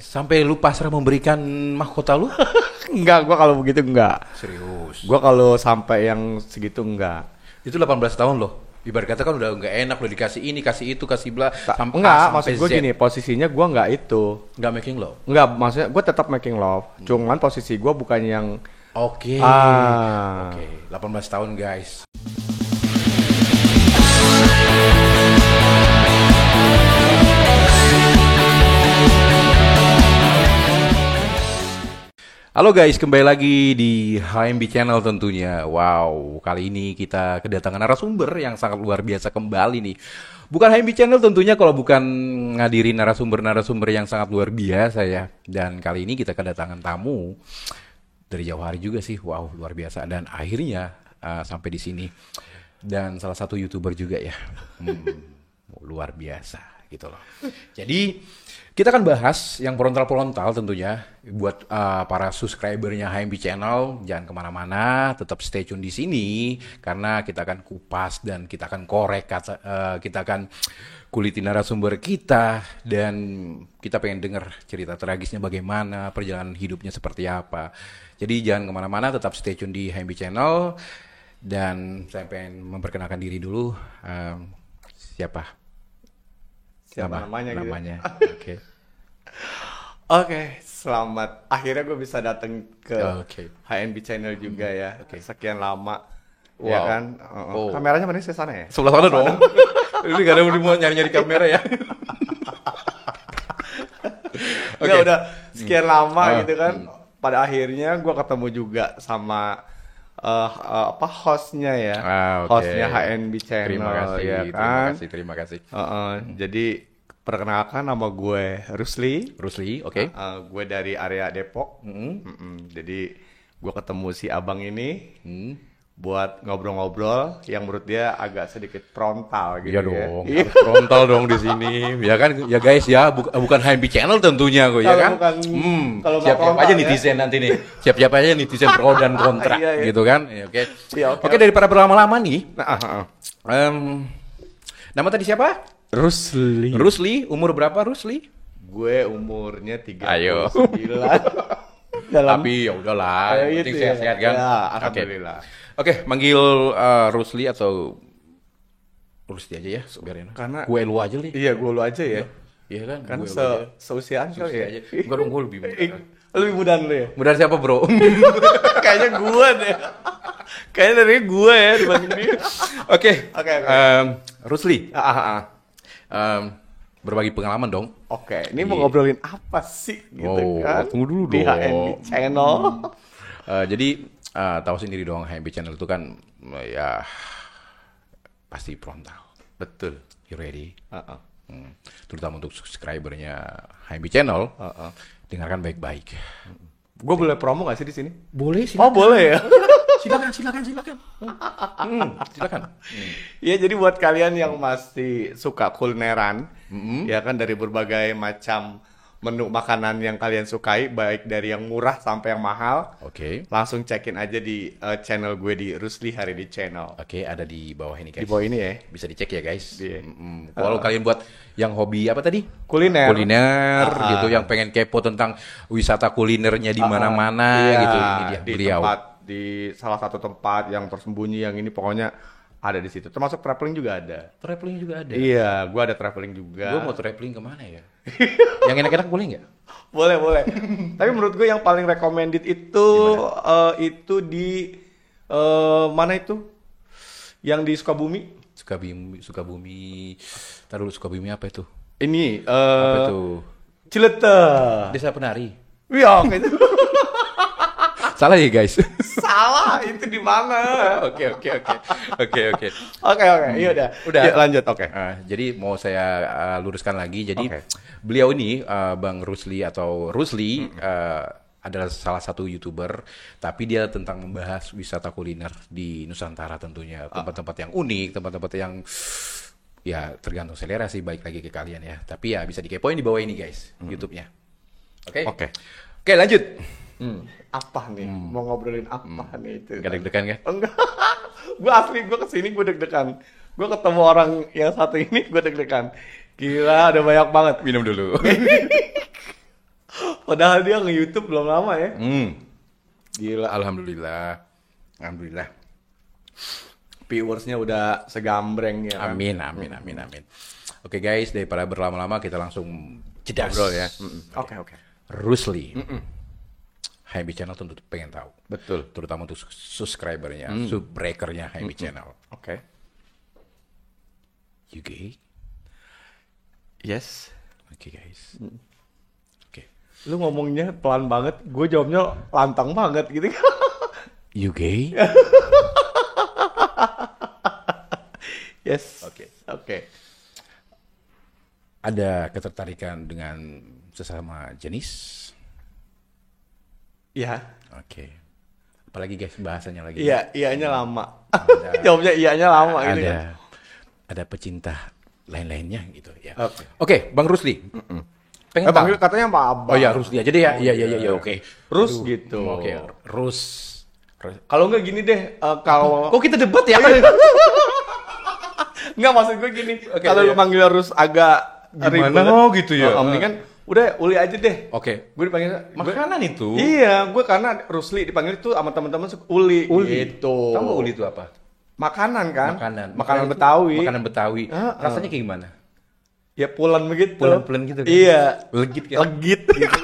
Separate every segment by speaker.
Speaker 1: Sampai lu pasrah memberikan mahkota lu?
Speaker 2: Enggak, gua kalau begitu enggak.
Speaker 1: Serius.
Speaker 2: Gua kalau sampai yang segitu enggak.
Speaker 1: Itu 18 tahun loh. Ibarat kata kan udah nggak enak, udah dikasih ini, kasih itu, kasih bla.
Speaker 2: Enggak, maksud gue gini, posisinya gue enggak itu.
Speaker 1: Nggak making love?
Speaker 2: Enggak, maksudnya gue tetap making love. Cuman posisi gue bukan yang...
Speaker 1: Oke.
Speaker 2: Oke.
Speaker 1: 18 tahun guys. Halo guys, kembali lagi di HMB Channel tentunya. Wow, kali ini kita kedatangan narasumber yang sangat luar biasa kembali nih. Bukan HMB Channel tentunya kalau bukan ngadirin narasumber-narasumber yang sangat luar biasa ya. Dan kali ini kita kedatangan tamu dari jauh hari juga sih. Wow, luar biasa. Dan akhirnya sampai di sini. Dan salah satu YouTuber juga ya. Luar biasa gitu loh. Jadi kita akan bahas yang frontal-frontal tentunya buat para subscribernya HMB Channel. Jangan kemana-mana, tetap stay tune di sini karena kita akan kupas dan kita akan korek, kita akan kuliti narasumber kita dan kita pengen dengar cerita tragisnya bagaimana, perjalanan hidupnya seperti apa. Jadi jangan kemana-mana, tetap stay tune di HMB Channel dan saya pengen memperkenalkan diri dulu. Siapa namanya gitu. Oke.
Speaker 2: Oke, selamat. Akhirnya gue bisa datang ke HMB Channel juga ya. Sekian lama.
Speaker 1: Wow.
Speaker 2: Ya kan? Kameranya mana sih sana ya?
Speaker 1: Sebelah sana dong. Ini gak ada mau nyari-nyari kamera ya.
Speaker 2: Enggak, udah sekian lama gitu kan. Pada akhirnya gue ketemu juga sama hostnya ya. Hostnya HMB Channel.
Speaker 1: Terima kasih,
Speaker 2: ya kan?
Speaker 1: terima kasih.
Speaker 2: Jadi perkenalkan, nama gue Rusli,
Speaker 1: oke.
Speaker 2: Gue dari area Depok. Jadi gue ketemu si abang ini buat ngobrol-ngobrol yang menurut dia agak sedikit frontal gitu.
Speaker 1: Iya dong, frontal dong di sini. Ya kan, ya guys ya, bukan HMB Channel tentunya kok ya kan.
Speaker 2: Kalau
Speaker 1: siap-siap aja netizen nanti nih. Siap-siap aja netizen pro dan kontra gitu kan. Oke. Oke, daripada berlama-lama nih. Nama tadi siapa? Rusli, umur berapa Rusli?
Speaker 2: Gue umurnya 39.
Speaker 1: Ayo. Tapi ya udahlah, penting sehat-sehat kan.
Speaker 2: Ya, alhamdulillah.
Speaker 1: Oke, manggil Rusli atau Rusli aja ya, biarin.
Speaker 2: Karena
Speaker 1: gue lu aja nih.
Speaker 2: Iya, gue lu aja ya.
Speaker 1: Iya kan?
Speaker 2: Kan seusiaan kali ya.
Speaker 1: Enggak dong, gue lebih muda.
Speaker 2: Lebih muda lu ya?
Speaker 1: Muda siapa, Bro?
Speaker 2: Kayaknya gue deh. Kayaknya dari gue ya dibanding dia.
Speaker 1: Oke.
Speaker 2: Oke.
Speaker 1: Rusli. Berbagi pengalaman dong.
Speaker 2: Oke, ini mau ngobrolin apa sih gitu kan?
Speaker 1: Tunggu dulu
Speaker 2: di
Speaker 1: dong.
Speaker 2: HMB Channel.
Speaker 1: Jadi tahu sendiri dong, HMB Channel itu kan ya pasti frontal.
Speaker 2: Betul.
Speaker 1: You ready? Terutama untuk subscribernya HMB Channel. Dengarkan baik-baik.
Speaker 2: Gue boleh promo gak sih di sini?
Speaker 1: Boleh sih.
Speaker 2: Oh, boleh ya.
Speaker 1: Silakan. Silakan.
Speaker 2: Iya, jadi buat kalian yang masih suka kulineran, ya kan, dari berbagai macam menu makanan yang kalian sukai, baik dari yang murah sampai yang mahal.
Speaker 1: Oke.
Speaker 2: Langsung cekin aja di channel gue di Rusli Haridi Channel.
Speaker 1: Oke, ada di bawah ini guys.
Speaker 2: Di bawah ini ya.
Speaker 1: Bisa dicek ya guys.
Speaker 2: Iya.
Speaker 1: Kalau kalian buat yang hobi apa tadi?
Speaker 2: Kuliner
Speaker 1: Gitu, yang pengen kepo tentang wisata kulinernya di mana-mana gitu. Ini dia beliau.
Speaker 2: Di salah satu tempat yang tersembunyi yang ini pokoknya ada di situ. Termasuk traveling juga ada.
Speaker 1: Traveling juga ada.
Speaker 2: Iya, gue ada traveling juga.
Speaker 1: Gue mau traveling kemana ya? Yang enak-enak boleh nggak?
Speaker 2: Boleh. Tapi menurut gue yang paling recommended itu di mana itu? Yang di Sukabumi.
Speaker 1: Sukabumi. Taruh Sukabumi apa itu?
Speaker 2: Ini
Speaker 1: apa itu?
Speaker 2: Cileter.
Speaker 1: Desa Penari.
Speaker 2: Iya, gitu.
Speaker 1: Salah ya guys.
Speaker 2: Salah, itu di mana?
Speaker 1: Oke.
Speaker 2: Iya udah. Ya, lanjut. Oke.
Speaker 1: Jadi mau saya luruskan lagi. Jadi beliau ini Bang Rusli atau Rusli adalah salah satu YouTuber, tapi dia tentang membahas wisata kuliner di Nusantara tentunya, tempat-tempat yang unik, tempat-tempat yang ya tergantung selera sih, baik lagi ke kalian ya. Tapi ya bisa dikepoin di bawah ini guys, YouTube-nya. Oke, lanjut.
Speaker 2: Apa nih? Mau ngobrolin apa nih itu?
Speaker 1: Gak deg-degan kan?
Speaker 2: Enggak. Gue kesini gue deg-degan. Gue ketemu orang yang satu ini gue deg-degan. Gila, ada banyak banget.
Speaker 1: Minum dulu.
Speaker 2: Padahal dia nge-YouTube belum lama ya.
Speaker 1: Gila. Alhamdulillah.
Speaker 2: Viewersnya udah segambreng ya.
Speaker 1: Amin. Oke guys, daripada berlama-lama kita langsung jeda
Speaker 2: Ngobrol ya. Oke.
Speaker 1: Rusli. HMB Channel tentu pengen tahu.
Speaker 2: Betul.
Speaker 1: Terutama untuk subscribernya, subbreakernya HMB Channel.
Speaker 2: Oke.
Speaker 1: You gay?
Speaker 2: Yes.
Speaker 1: Oke guys. Oke.
Speaker 2: Lu ngomongnya pelan banget, gue jawabnya lantang banget gitu.
Speaker 1: You gay?
Speaker 2: Yes.
Speaker 1: Oke. Ada ketertarikan dengan sesama jenis?
Speaker 2: Iya.
Speaker 1: Oke. Apalagi guys bahasanya lagi.
Speaker 2: Iya, iyanya lama. Jawabnya iyanya lama gitu kan.
Speaker 1: Ada pecinta lain-lainnya gitu ya.
Speaker 2: Oke.
Speaker 1: Bang Rusli. Pengen
Speaker 2: Bang
Speaker 1: tahu.
Speaker 2: katanya Pak Abang.
Speaker 1: Oh ya Rusli aja deh ya. Iya, oke.
Speaker 2: Rus gitu.
Speaker 1: Oke, Rus.
Speaker 2: Kalau nggak gini deh, kalau
Speaker 1: Kok kita debat ya?
Speaker 2: nggak maksud gue gini, kalau
Speaker 1: iya.
Speaker 2: lu manggil Rus agak
Speaker 1: Gimana?
Speaker 2: ribet.
Speaker 1: Oh, gitu ya?
Speaker 2: Mendingan udah Uli aja deh.
Speaker 1: Oke.
Speaker 2: Gue dipanggil
Speaker 1: Makanan itu.
Speaker 2: Iya, gue karena Rusli dipanggil itu sama teman-teman Uli. Gitu.
Speaker 1: Tahu nggak uli itu apa?
Speaker 2: Makanan kan? Makanan
Speaker 1: itu
Speaker 2: Betawi.
Speaker 1: Makanan Betawi. Rasanya kayak gimana?
Speaker 2: Ya pulen begitu.
Speaker 1: Pulen-pulen gitu kan?
Speaker 2: Iya.
Speaker 1: Legit kan?
Speaker 2: Legit gitu.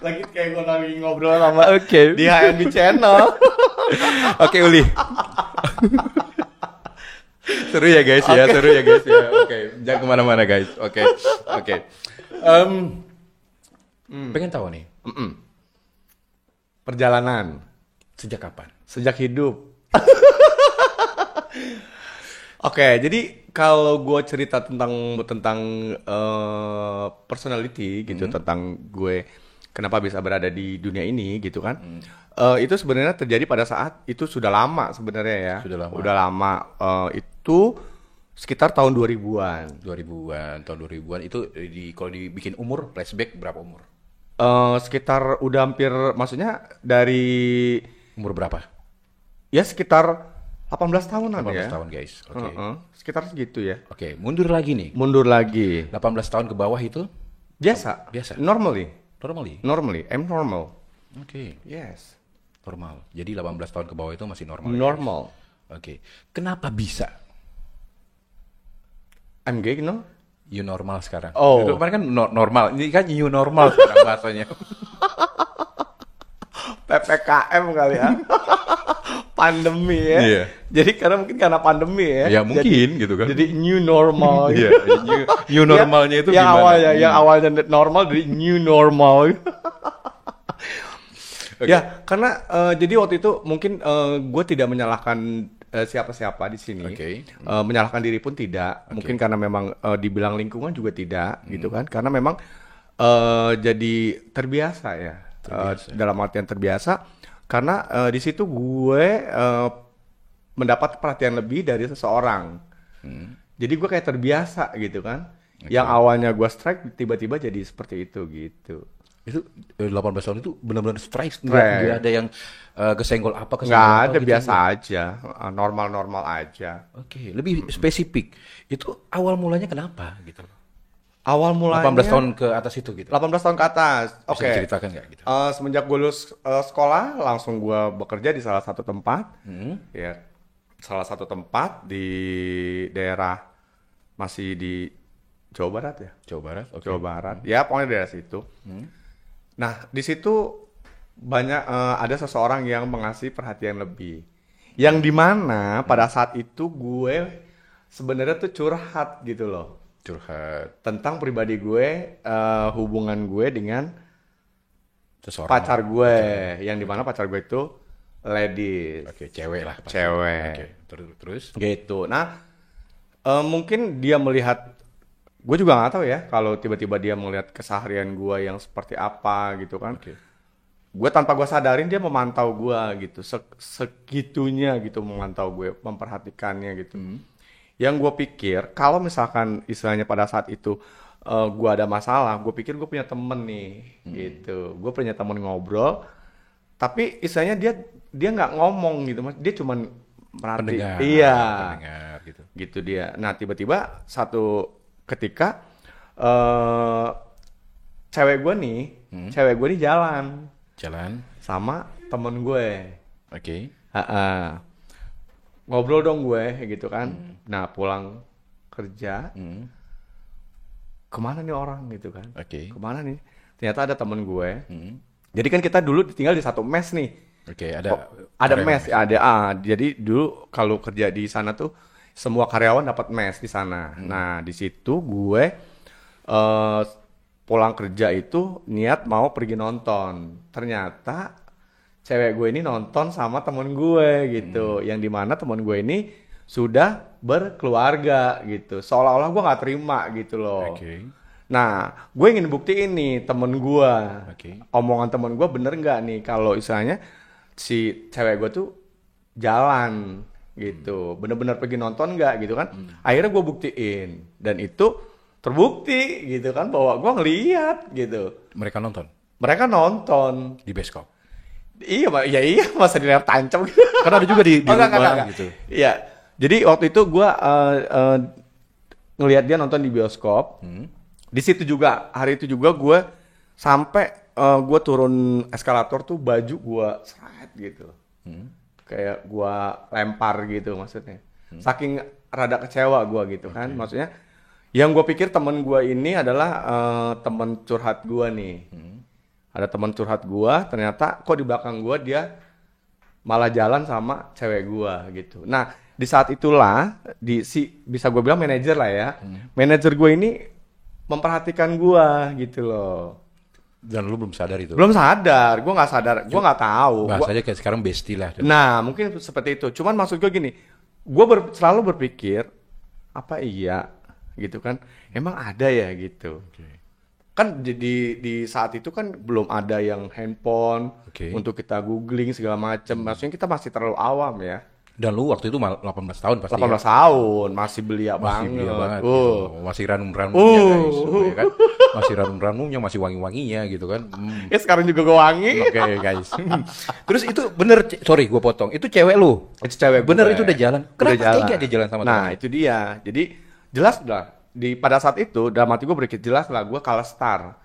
Speaker 2: Legit kayak gue lagi ngobrol sama di HMB Channel.
Speaker 1: Oke, Uli. Seru ya guys ya. Oke, jangan kemana-mana guys. Oke. Pengen tahu nih.
Speaker 2: Perjalanan.
Speaker 1: Sejak kapan?
Speaker 2: Sejak hidup. Oke, jadi kalau gue cerita tentang personality gitu, tentang gue kenapa bisa berada di dunia ini gitu kan, itu sebenarnya terjadi pada saat itu sudah lama sebenarnya ya. Udah lama. Itu sekitar tahun 2000-an.
Speaker 1: Tahun 2000-an itu kalau dibikin umur flashback berapa umur?
Speaker 2: Sekitar udah hampir, maksudnya dari
Speaker 1: Umur berapa?
Speaker 2: ya sekitar 18 tahunan
Speaker 1: 18
Speaker 2: ya.
Speaker 1: tahun guys. Oke.
Speaker 2: Sekitar segitu ya.
Speaker 1: Oke, mundur lagi nih.
Speaker 2: Mundur lagi.
Speaker 1: 18 tahun ke bawah itu
Speaker 2: Biasa. Normally. I'm normal.
Speaker 1: Oke,
Speaker 2: Yes.
Speaker 1: normal. Jadi 18 tahun ke bawah itu masih normal.
Speaker 2: Normal.
Speaker 1: Oke. Kenapa bisa
Speaker 2: I'm gay, no?
Speaker 1: you normal sekarang?
Speaker 2: Oh.
Speaker 1: Itu kemarin kan normal. Ini kan you normal sekarang bahasanya.
Speaker 2: PPKM kali ya. Pandemi ya.
Speaker 1: Iya.
Speaker 2: Jadi karena pandemi ya.
Speaker 1: Ya mungkin gitu kan.
Speaker 2: Jadi new normal.
Speaker 1: Iya, new normalnya itu
Speaker 2: yang
Speaker 1: gimana?
Speaker 2: Yang awalnya normal jadi new normal.
Speaker 1: Okay.
Speaker 2: Ya, karena jadi waktu itu mungkin gue tidak menyalahkan siapa-siapa di sini.
Speaker 1: Oke.
Speaker 2: Menyalahkan diri pun tidak. Mungkin karena memang dibilang lingkungan juga tidak, gitu kan? Karena memang jadi terbiasa ya. Dalam artian terbiasa. Karena di situ gue mendapat perhatian lebih dari seseorang. Jadi gue kayak terbiasa gitu kan. Yang awalnya gue strike tiba-tiba jadi seperti itu gitu.
Speaker 1: Itu 18 tahun itu benar-benar strike. Nggak ada yang kesenggol apa
Speaker 2: Nggak ada,
Speaker 1: gitu,
Speaker 2: biasa aja, normal-normal aja.
Speaker 1: Oke, lebih spesifik. Itu awal mulanya kenapa gitu?
Speaker 2: Awal mulanya
Speaker 1: 18 tahun ke atas itu gitu.
Speaker 2: 18 tahun ke atas.
Speaker 1: Bisa
Speaker 2: Oke.
Speaker 1: ceritakan nggak gitu?
Speaker 2: Semenjak gue lulus sekolah, langsung gue bekerja di salah satu tempat. Ya, salah satu tempat di daerah masih di Jawa Barat ya.
Speaker 1: Jawa Barat. Oke.
Speaker 2: Jawa Barat. Ya, pokoknya daerah situ. Nah, di situ banyak ada seseorang yang mengasih perhatian lebih. Yang dimana pada saat itu gue sebenarnya tuh curhat gitu loh.
Speaker 1: Curhat
Speaker 2: Tentang pribadi gue, hubungan gue dengan
Speaker 1: seseorang.
Speaker 2: pacar gue. Yang dimana pacar gue itu ladies.
Speaker 1: Oke, cewek lah. pasti.
Speaker 2: Cewek.
Speaker 1: Oke, terus.
Speaker 2: Gitu. Nah, mungkin dia melihat, gue juga nggak tahu ya kalau tiba-tiba dia melihat keseharian gue yang seperti apa gitu kan.
Speaker 1: Oke.
Speaker 2: Gue tanpa gue sadarin dia memantau gue gitu, segitunya gitu memantau gue, memperhatikannya gitu. Yang gue pikir kalau misalkan istilahnya pada saat itu gue ada masalah, gue pikir gue punya temen nih gitu. Gue punya temen ngobrol, tapi istilahnya dia nggak ngomong gitu, mas. Dia cuman merhati.
Speaker 1: Pendengar.
Speaker 2: Iya.
Speaker 1: Pendengar gitu.
Speaker 2: Gitu dia. Nah tiba-tiba satu ketika cewek gue nih jalan
Speaker 1: Jalan.
Speaker 2: sama temen gue.
Speaker 1: Oke.
Speaker 2: Ngobrol dong gue gitu kan. Nah pulang kerja, kemana nih orang gitu kan?
Speaker 1: Oke.
Speaker 2: Kemana nih? Ternyata ada temen gue.
Speaker 1: Hmm.
Speaker 2: Jadi kan kita dulu tinggal di satu mes nih.
Speaker 1: Oke, ada
Speaker 2: Ada
Speaker 1: karyawan
Speaker 2: mes, ada. Jadi dulu kalau kerja di sana tuh semua karyawan dapat mes di sana. Nah di situ gue pulang kerja itu niat mau pergi nonton. Ternyata cewek gue ini nonton sama temen gue gitu, yang dimana temen gue ini sudah berkeluarga gitu, seolah-olah gue nggak terima gitu loh.
Speaker 1: Oke.
Speaker 2: Nah, gue ingin buktiin nih temen gue,
Speaker 1: Oke.
Speaker 2: omongan temen gue bener nggak nih kalau istilahnya si cewek gue tuh jalan gitu, bener-bener pergi nonton nggak gitu kan? Akhirnya gue buktiin dan itu terbukti gitu kan bahwa gue ngeliat gitu,
Speaker 1: Mereka nonton
Speaker 2: mereka nonton.
Speaker 1: di bioskop.
Speaker 2: Iya, iya masa di layar tancap gitu.
Speaker 1: Karena ada juga di
Speaker 2: Oh, enggak,
Speaker 1: rumah
Speaker 2: enggak.
Speaker 1: gitu.
Speaker 2: Iya. Jadi waktu itu gue ngelihat dia nonton di bioskop. Di situ juga, hari itu juga gue sampai gue turun eskalator tuh baju gue seret gitu. Kayak gue lempar gitu maksudnya. Saking rada kecewa gue gitu kan. Maksudnya yang gue pikir temen gue ini adalah temen curhat gue nih. Ada teman curhat gua, ternyata kok di belakang gua dia malah jalan sama cewek gua gitu. Nah, di saat itulah bisa gua bilang manajer lah ya. Manajer gua ini memperhatikan gua gitu loh.
Speaker 1: Dan lu belum sadar itu.
Speaker 2: Belum sadar, gua nggak sadar, gua nggak tahu.
Speaker 1: Bahasanya kayak sekarang bestie lah.
Speaker 2: Nah, mungkin seperti itu. Cuman maksud gua gini, gua selalu berpikir apa iya gitu kan? Emang ada ya gitu. Kan di saat itu kan belum ada yang handphone untuk kita googling segala macam. Maksudnya kita masih terlalu awam ya.
Speaker 1: Dan lu waktu itu 18 tahun pasti
Speaker 2: 18 tahun masih belia
Speaker 1: masih
Speaker 2: banget.
Speaker 1: belia banget gitu. Masih ranum-ranumnya guys, ya kan? Masih ranum-ranumnya, masih wangi-wanginya gitu kan.
Speaker 2: Ya sekarang juga gue wangi.
Speaker 1: Oke guys. Terus itu bener, sorry gue potong. Itu cewek lu?
Speaker 2: Itu cewek
Speaker 1: bener
Speaker 2: gue.
Speaker 1: itu udah jalan. Kenapa tega dia jalan sama
Speaker 2: Nah
Speaker 1: temannya?
Speaker 2: itu dia. Jadi jelas lah. Pada saat itu dalam hati gue berpikir jelas lah gue kalah star.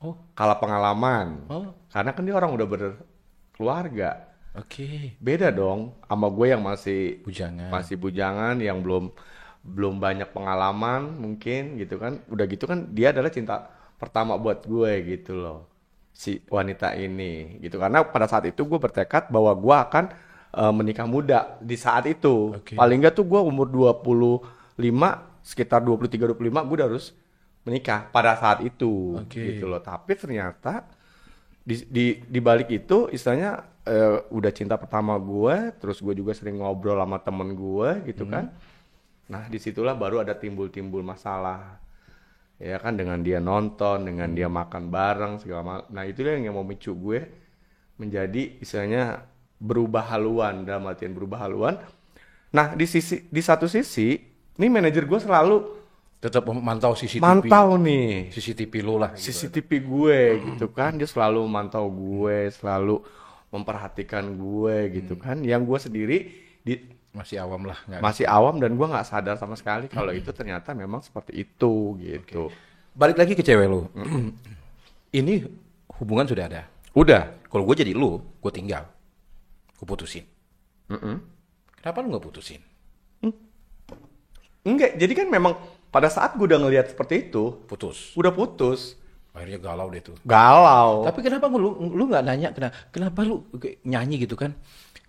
Speaker 1: Oh.
Speaker 2: Kalah pengalaman.
Speaker 1: Oh.
Speaker 2: Karena kan dia orang udah berkeluarga.
Speaker 1: Oke.
Speaker 2: Beda dong sama gue yang masih
Speaker 1: Bujangan.
Speaker 2: yang belum banyak pengalaman mungkin gitu kan. Udah gitu kan dia adalah cinta pertama buat gue gitu loh. Si wanita ini gitu. Karena pada saat itu gue bertekad bahwa gue akan menikah muda di saat itu. Paling enggak tuh gue umur 25, sekitar 23-25 gue udah harus menikah pada saat itu gitu loh. Tapi ternyata di balik itu istilahnya udah cinta pertama gue, terus gue juga sering ngobrol sama temen gue gitu kan. Nah disitulah baru ada timbul masalah ya kan, dengan dia nonton, dengan dia makan bareng segala macam. Nah itu yang mau memicu gue menjadi istilahnya berubah haluan, dalam artian berubah haluan. Nah di satu sisi ini manajer gue selalu
Speaker 1: Tetap mantau CCTV.
Speaker 2: mantau nih
Speaker 1: CCTV lu lah. Gitu.
Speaker 2: CCTV gue gitu kan. Dia selalu mantau gue, selalu memperhatikan gue gitu kan. Yang gue sendiri
Speaker 1: masih awam lah.
Speaker 2: masih awam dan gue nggak sadar sama sekali kalau itu ternyata memang seperti itu gitu.
Speaker 1: Balik lagi ke cewek lu. Ini hubungan sudah ada.
Speaker 2: Udah.
Speaker 1: Kalau gue jadi lu, gue tinggal. Gue putusin. Kenapa lu nggak putusin?
Speaker 2: Enggak, jadi kan memang pada saat gue udah ngelihat seperti itu,
Speaker 1: Putus.
Speaker 2: udah putus.
Speaker 1: Akhirnya galau deh tuh.
Speaker 2: Galau.
Speaker 1: Tapi kenapa lu nggak nanya kenapa lu kayak nyanyi gitu kan?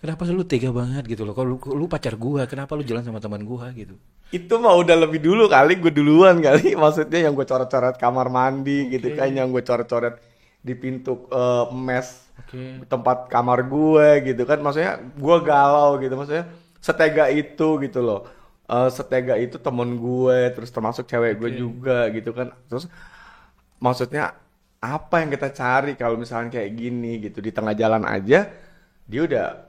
Speaker 1: Kenapa lu tega banget gitu loh? Kalau lu pacar gua, kenapa lu jalan sama teman gua gitu?
Speaker 2: Itu mah udah lebih dulu kali, gue duluan kali. Maksudnya yang gue coret-coret kamar mandi gitu kan, yang gue coret-coret di pintu mes tempat kamar gue gitu kan. Maksudnya gue galau gitu, maksudnya setega itu gitu loh. Setega itu temen gue, terus termasuk cewek gue juga gitu kan. Terus maksudnya apa yang kita cari kalau misalnya kayak gini gitu, di tengah jalan aja dia udah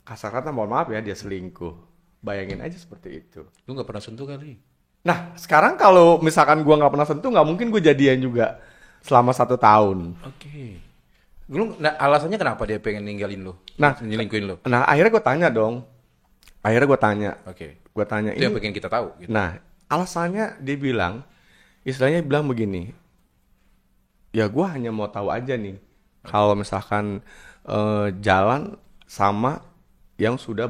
Speaker 2: kasar kata, mohon maaf ya, dia selingkuh. Bayangin aja seperti itu.
Speaker 1: Lu nggak pernah sentuh kali?
Speaker 2: Nah sekarang kalau misalkan gue nggak pernah sentuh, nggak mungkin gue jadian juga selama 1 tahun.
Speaker 1: Lu alasannya kenapa dia pengen ninggalin lu?
Speaker 2: Nah,
Speaker 1: nyelingkuhin lu?
Speaker 2: Nah akhirnya gue tanya dong. Gue tanya
Speaker 1: Itu yang pengen kita tahu. Gitu.
Speaker 2: Nah alasannya dia bilang, istilahnya bilang begini. ya gue hanya mau tahu aja nih kalau misalkan jalan sama yang sudah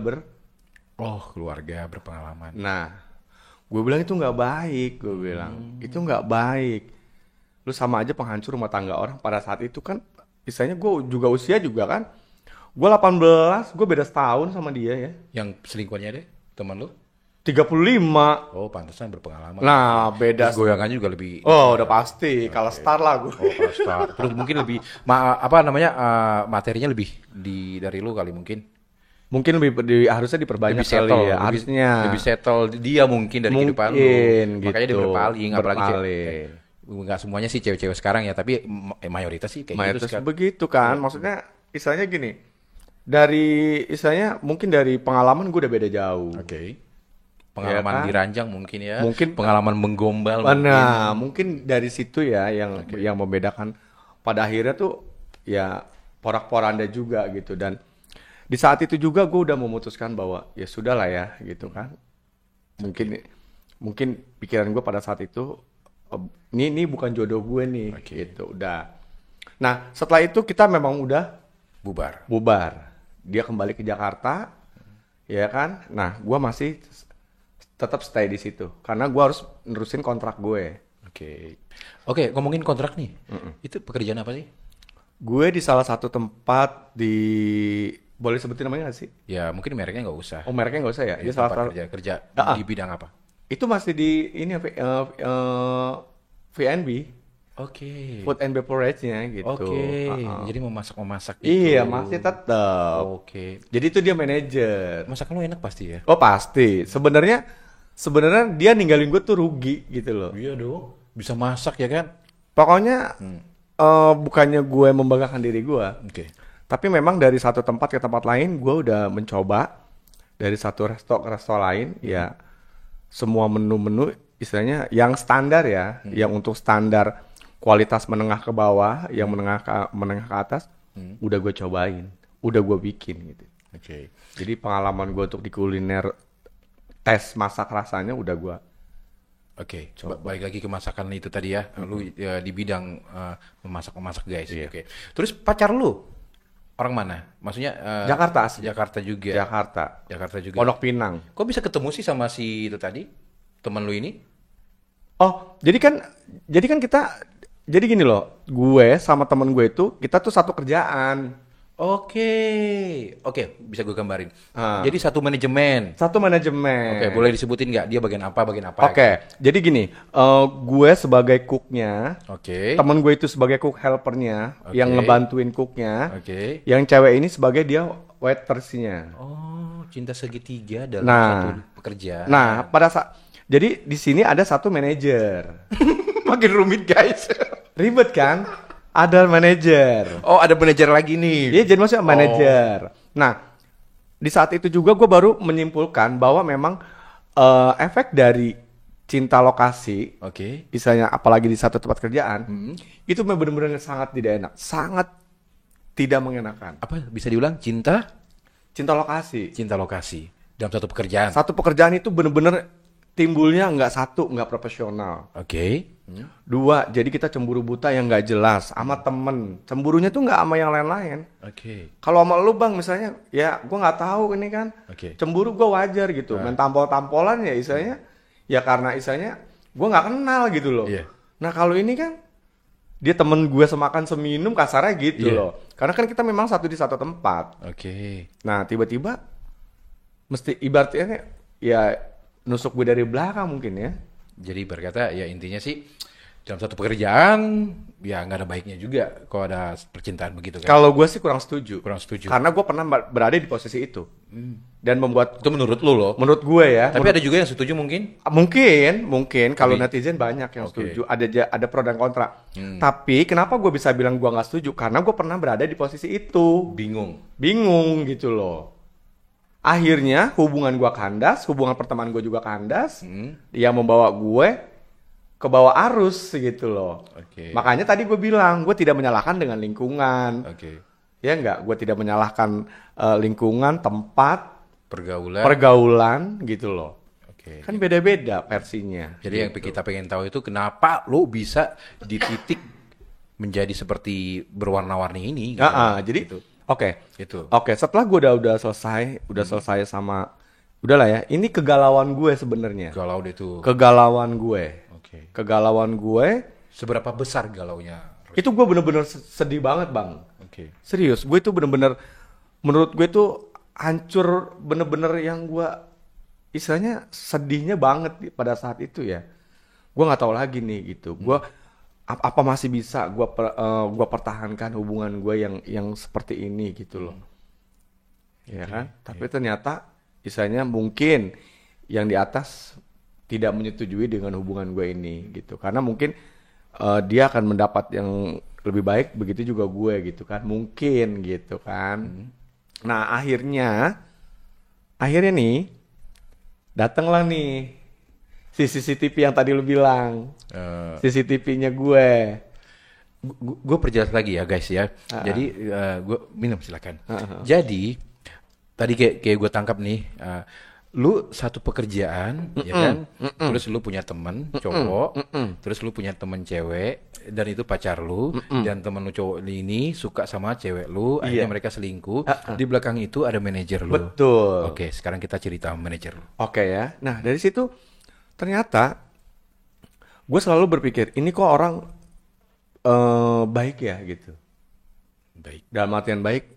Speaker 1: Oh, keluarga berpengalaman.
Speaker 2: nah, gue bilang itu nggak baik, gue bilang itu nggak baik. Lu sama aja penghancur rumah tangga orang pada saat itu kan. Misalnya gue juga usia juga kan. Gue 18, gue beda setahun sama dia ya.
Speaker 1: Yang selingkuhannya deh, teman lu?
Speaker 2: 35.
Speaker 1: Oh, pantesan berpengalaman.
Speaker 2: Nah, beda.
Speaker 1: Terus goyangan juga lebih.
Speaker 2: Oh, udah pasti. Kalau star lah gue.
Speaker 1: Oh, kalau start. Terus mungkin lebih materinya lebih dari lu kali mungkin.
Speaker 2: Mungkin harusnya diperbanyak
Speaker 1: Lebih settle,
Speaker 2: kali ya. Harusnya.
Speaker 1: lebih settle dia mungkin dari kehidupan lu.
Speaker 2: Mungkin
Speaker 1: Makanya dia
Speaker 2: gitu.
Speaker 1: berpaling, apalagi
Speaker 2: Berpaling.
Speaker 1: nggak semuanya sih cewek-cewek sekarang ya, tapi mayoritas sih kayak
Speaker 2: Mayoritas
Speaker 1: gitu sekarang.
Speaker 2: begitu kan. Maksudnya istilahnya gini. Dari istilahnya mungkin dari pengalaman gue udah beda jauh.
Speaker 1: Oke. Pengalaman
Speaker 2: Ya kan?
Speaker 1: diranjang mungkin ya.
Speaker 2: Mungkin
Speaker 1: pengalaman menggombal
Speaker 2: Nah, mungkin dari situ ya yang membedakan pada akhirnya tuh ya porak-poranda juga gitu. Dan di saat itu juga gue udah memutuskan bahwa ya sudahlah ya gitu kan. Mungkin pikiran gue pada saat itu ini bukan jodoh gue nih gitu udah. Nah, setelah itu kita memang udah bubar. Dia kembali ke Jakarta, ya kan? Nah, gue masih tetap stay di situ karena gue harus nerusin kontrak gue.
Speaker 1: Oke, ngomongin kontrak nih. Itu pekerjaan apa sih?
Speaker 2: Gue di salah satu tempat boleh sebutin namanya nggak sih?
Speaker 1: Ya mungkin mereknya nggak usah.
Speaker 2: Oh, mereknya nggak usah ya?
Speaker 1: Ya,
Speaker 2: Dia salah
Speaker 1: tempat
Speaker 2: satu
Speaker 1: kerja di bidang apa?
Speaker 2: itu masih di ini VNB, food and beverage-nya gitu.
Speaker 1: Jadi memasak gitu.
Speaker 2: Iya, masih tetap. Jadi itu dia manajer.
Speaker 1: Masakan lu enak pasti ya?
Speaker 2: Oh, pasti. Sebenarnya dia ninggalin gue tuh rugi gitu loh.
Speaker 1: Iya dong. Bisa masak ya kan?
Speaker 2: Pokoknya bukannya gue membanggakan diri gue, tapi memang dari satu tempat ke tempat lain gue udah mencoba dari satu resto ke resto lain, ya semua menu-menu istilahnya yang standar ya, yang untuk standar kualitas menengah ke bawah, yang menengah ke atas, udah gue cobain, udah gue bikin gitu. Jadi pengalaman gue untuk di kuliner tes masak rasanya udah gue.
Speaker 1: Coba balik lagi ke masakan itu tadi ya. Lu ya, di bidang memasak guys. Terus pacar lu orang mana? Maksudnya
Speaker 2: Jakarta.
Speaker 1: Jakarta juga. Jakarta juga.
Speaker 2: Pondok Pinang.
Speaker 1: Kok bisa ketemu sih sama si itu tadi? Teman lu ini?
Speaker 2: Oh, jadi kan kita jadi gini loh, gue sama temen gue itu kita tuh satu kerjaan.
Speaker 1: Oke, bisa gue gambarin. Jadi satu manajemen. Boleh disebutin nggak dia bagian apa?
Speaker 2: Jadi gini, gue sebagai cooknya, temen gue itu sebagai cook helpernya, yang ngebantuin cooknya, yang cewek ini sebagai dia waitersnya.
Speaker 1: Oh, cinta segitiga dalam satu pekerjaan.
Speaker 2: Nah, jadi di sini ada satu manajer.
Speaker 1: Makin rumit guys.
Speaker 2: Ribet kan? Ada manajer.
Speaker 1: Oh, ada manajer lagi nih.
Speaker 2: Iya, jadi maksudnya manajer. Nah, di saat itu juga gue baru menyimpulkan bahwa memang efek dari cinta lokasi, misalnya apalagi di satu tempat kerjaan, itu benar-benar sangat tidak enak, sangat tidak mengenakan.
Speaker 1: Apa bisa diulang? Cinta
Speaker 2: lokasi.
Speaker 1: Cinta lokasi dalam satu pekerjaan.
Speaker 2: Satu pekerjaan itu benar-benar timbulnya nggak profesional. Dua, jadi kita cemburu buta yang nggak jelas sama temen. Cemburunya tuh nggak sama yang lain-lain. Kalau sama lu bang misalnya, ya gue nggak tahu ini kan. Cemburu gue wajar gitu. Main tampol-tampolan ya istilahnya. Ya karena istilahnya gue nggak kenal gitu loh. Nah kalau ini kan dia temen gue semakan seminum kasarnya gitu loh. Karena kan kita memang di satu tempat. Nah tiba-tiba mesti ibaratnya ya nusuk gue dari belakang mungkin ya.
Speaker 1: Jadi berkata ya intinya sih dalam satu pekerjaan ya nggak ada baiknya juga kalau ada percintaan begitu kan.
Speaker 2: Kalau gue sih kurang setuju.
Speaker 1: Karena
Speaker 2: gue pernah berada di posisi itu. Dan membuat
Speaker 1: itu menurut lu loh.
Speaker 2: Menurut gue ya.
Speaker 1: Tapi ada juga yang setuju mungkin.
Speaker 2: Mungkin kalau netizen banyak yang setuju. Ada pro dan kontra. Tapi kenapa gue bisa bilang gue nggak setuju? Karena gue pernah berada di posisi itu. Bingung gitu loh. Akhirnya hubungan gue kandas, hubungan pertemanan gue juga kandas, yang membawa gue ke bawah arus gitu loh. Makanya tadi gue bilang gue tidak menyalahkan dengan lingkungan, ya enggak, gue tidak menyalahkan lingkungan, tempat, pergaulan gitu loh. Kan beda-beda versinya.
Speaker 1: Jadi gitu. Yang kita pengen tahu itu kenapa lo bisa di titik menjadi seperti berwarna-warni ini gitu.
Speaker 2: Jadi
Speaker 1: Gitu.
Speaker 2: oke.
Speaker 1: Itu.
Speaker 2: Oke, setelah gue udah selesai sama udahlah ya. Ini kegalauan gue sebenarnya.
Speaker 1: Galau deh tuh.
Speaker 2: Kegalauan gue.
Speaker 1: Oke.
Speaker 2: Kegalauan gue
Speaker 1: Seberapa besar galaunya?
Speaker 2: itu gue bener-bener sedih banget, Bang.
Speaker 1: Oke.
Speaker 2: Serius, gue itu bener-bener menurut gue tuh hancur, bener-bener yang gue istilahnya sedihnya banget pada saat itu ya. Gue nggak tahu lagi nih gitu. Gue apa masih bisa gue pertahankan hubungan gue yang seperti ini gitu loh. Ya kan? Tapi ternyata istilahnya mungkin yang di atas tidak menyetujui dengan hubungan gue ini gitu. Karena mungkin dia akan mendapat yang lebih baik, begitu juga gue gitu kan, mungkin gitu kan. Nah akhirnya nih datanglah nih si CCTV yang tadi lu bilang, CCTV-nya gue.
Speaker 1: Gue perjelas lagi ya guys ya. Jadi gue minum silakan. Jadi tadi kayak gue tangkap nih, lu satu pekerjaan, ya kan? Terus lu punya temen cowok, terus lu punya temen cewek, dan itu pacar lu, dan temen lu cowok ini suka sama cewek lu, akhirnya mereka selingkuh. Di belakang itu ada manajer lu.
Speaker 2: Betul.
Speaker 1: Oke, sekarang kita cerita manajer lu.
Speaker 2: Oke ya. Nah dari situ ternyata gue selalu berpikir ini kok orang baik ya gitu.
Speaker 1: Baik.
Speaker 2: Dalam artian baik,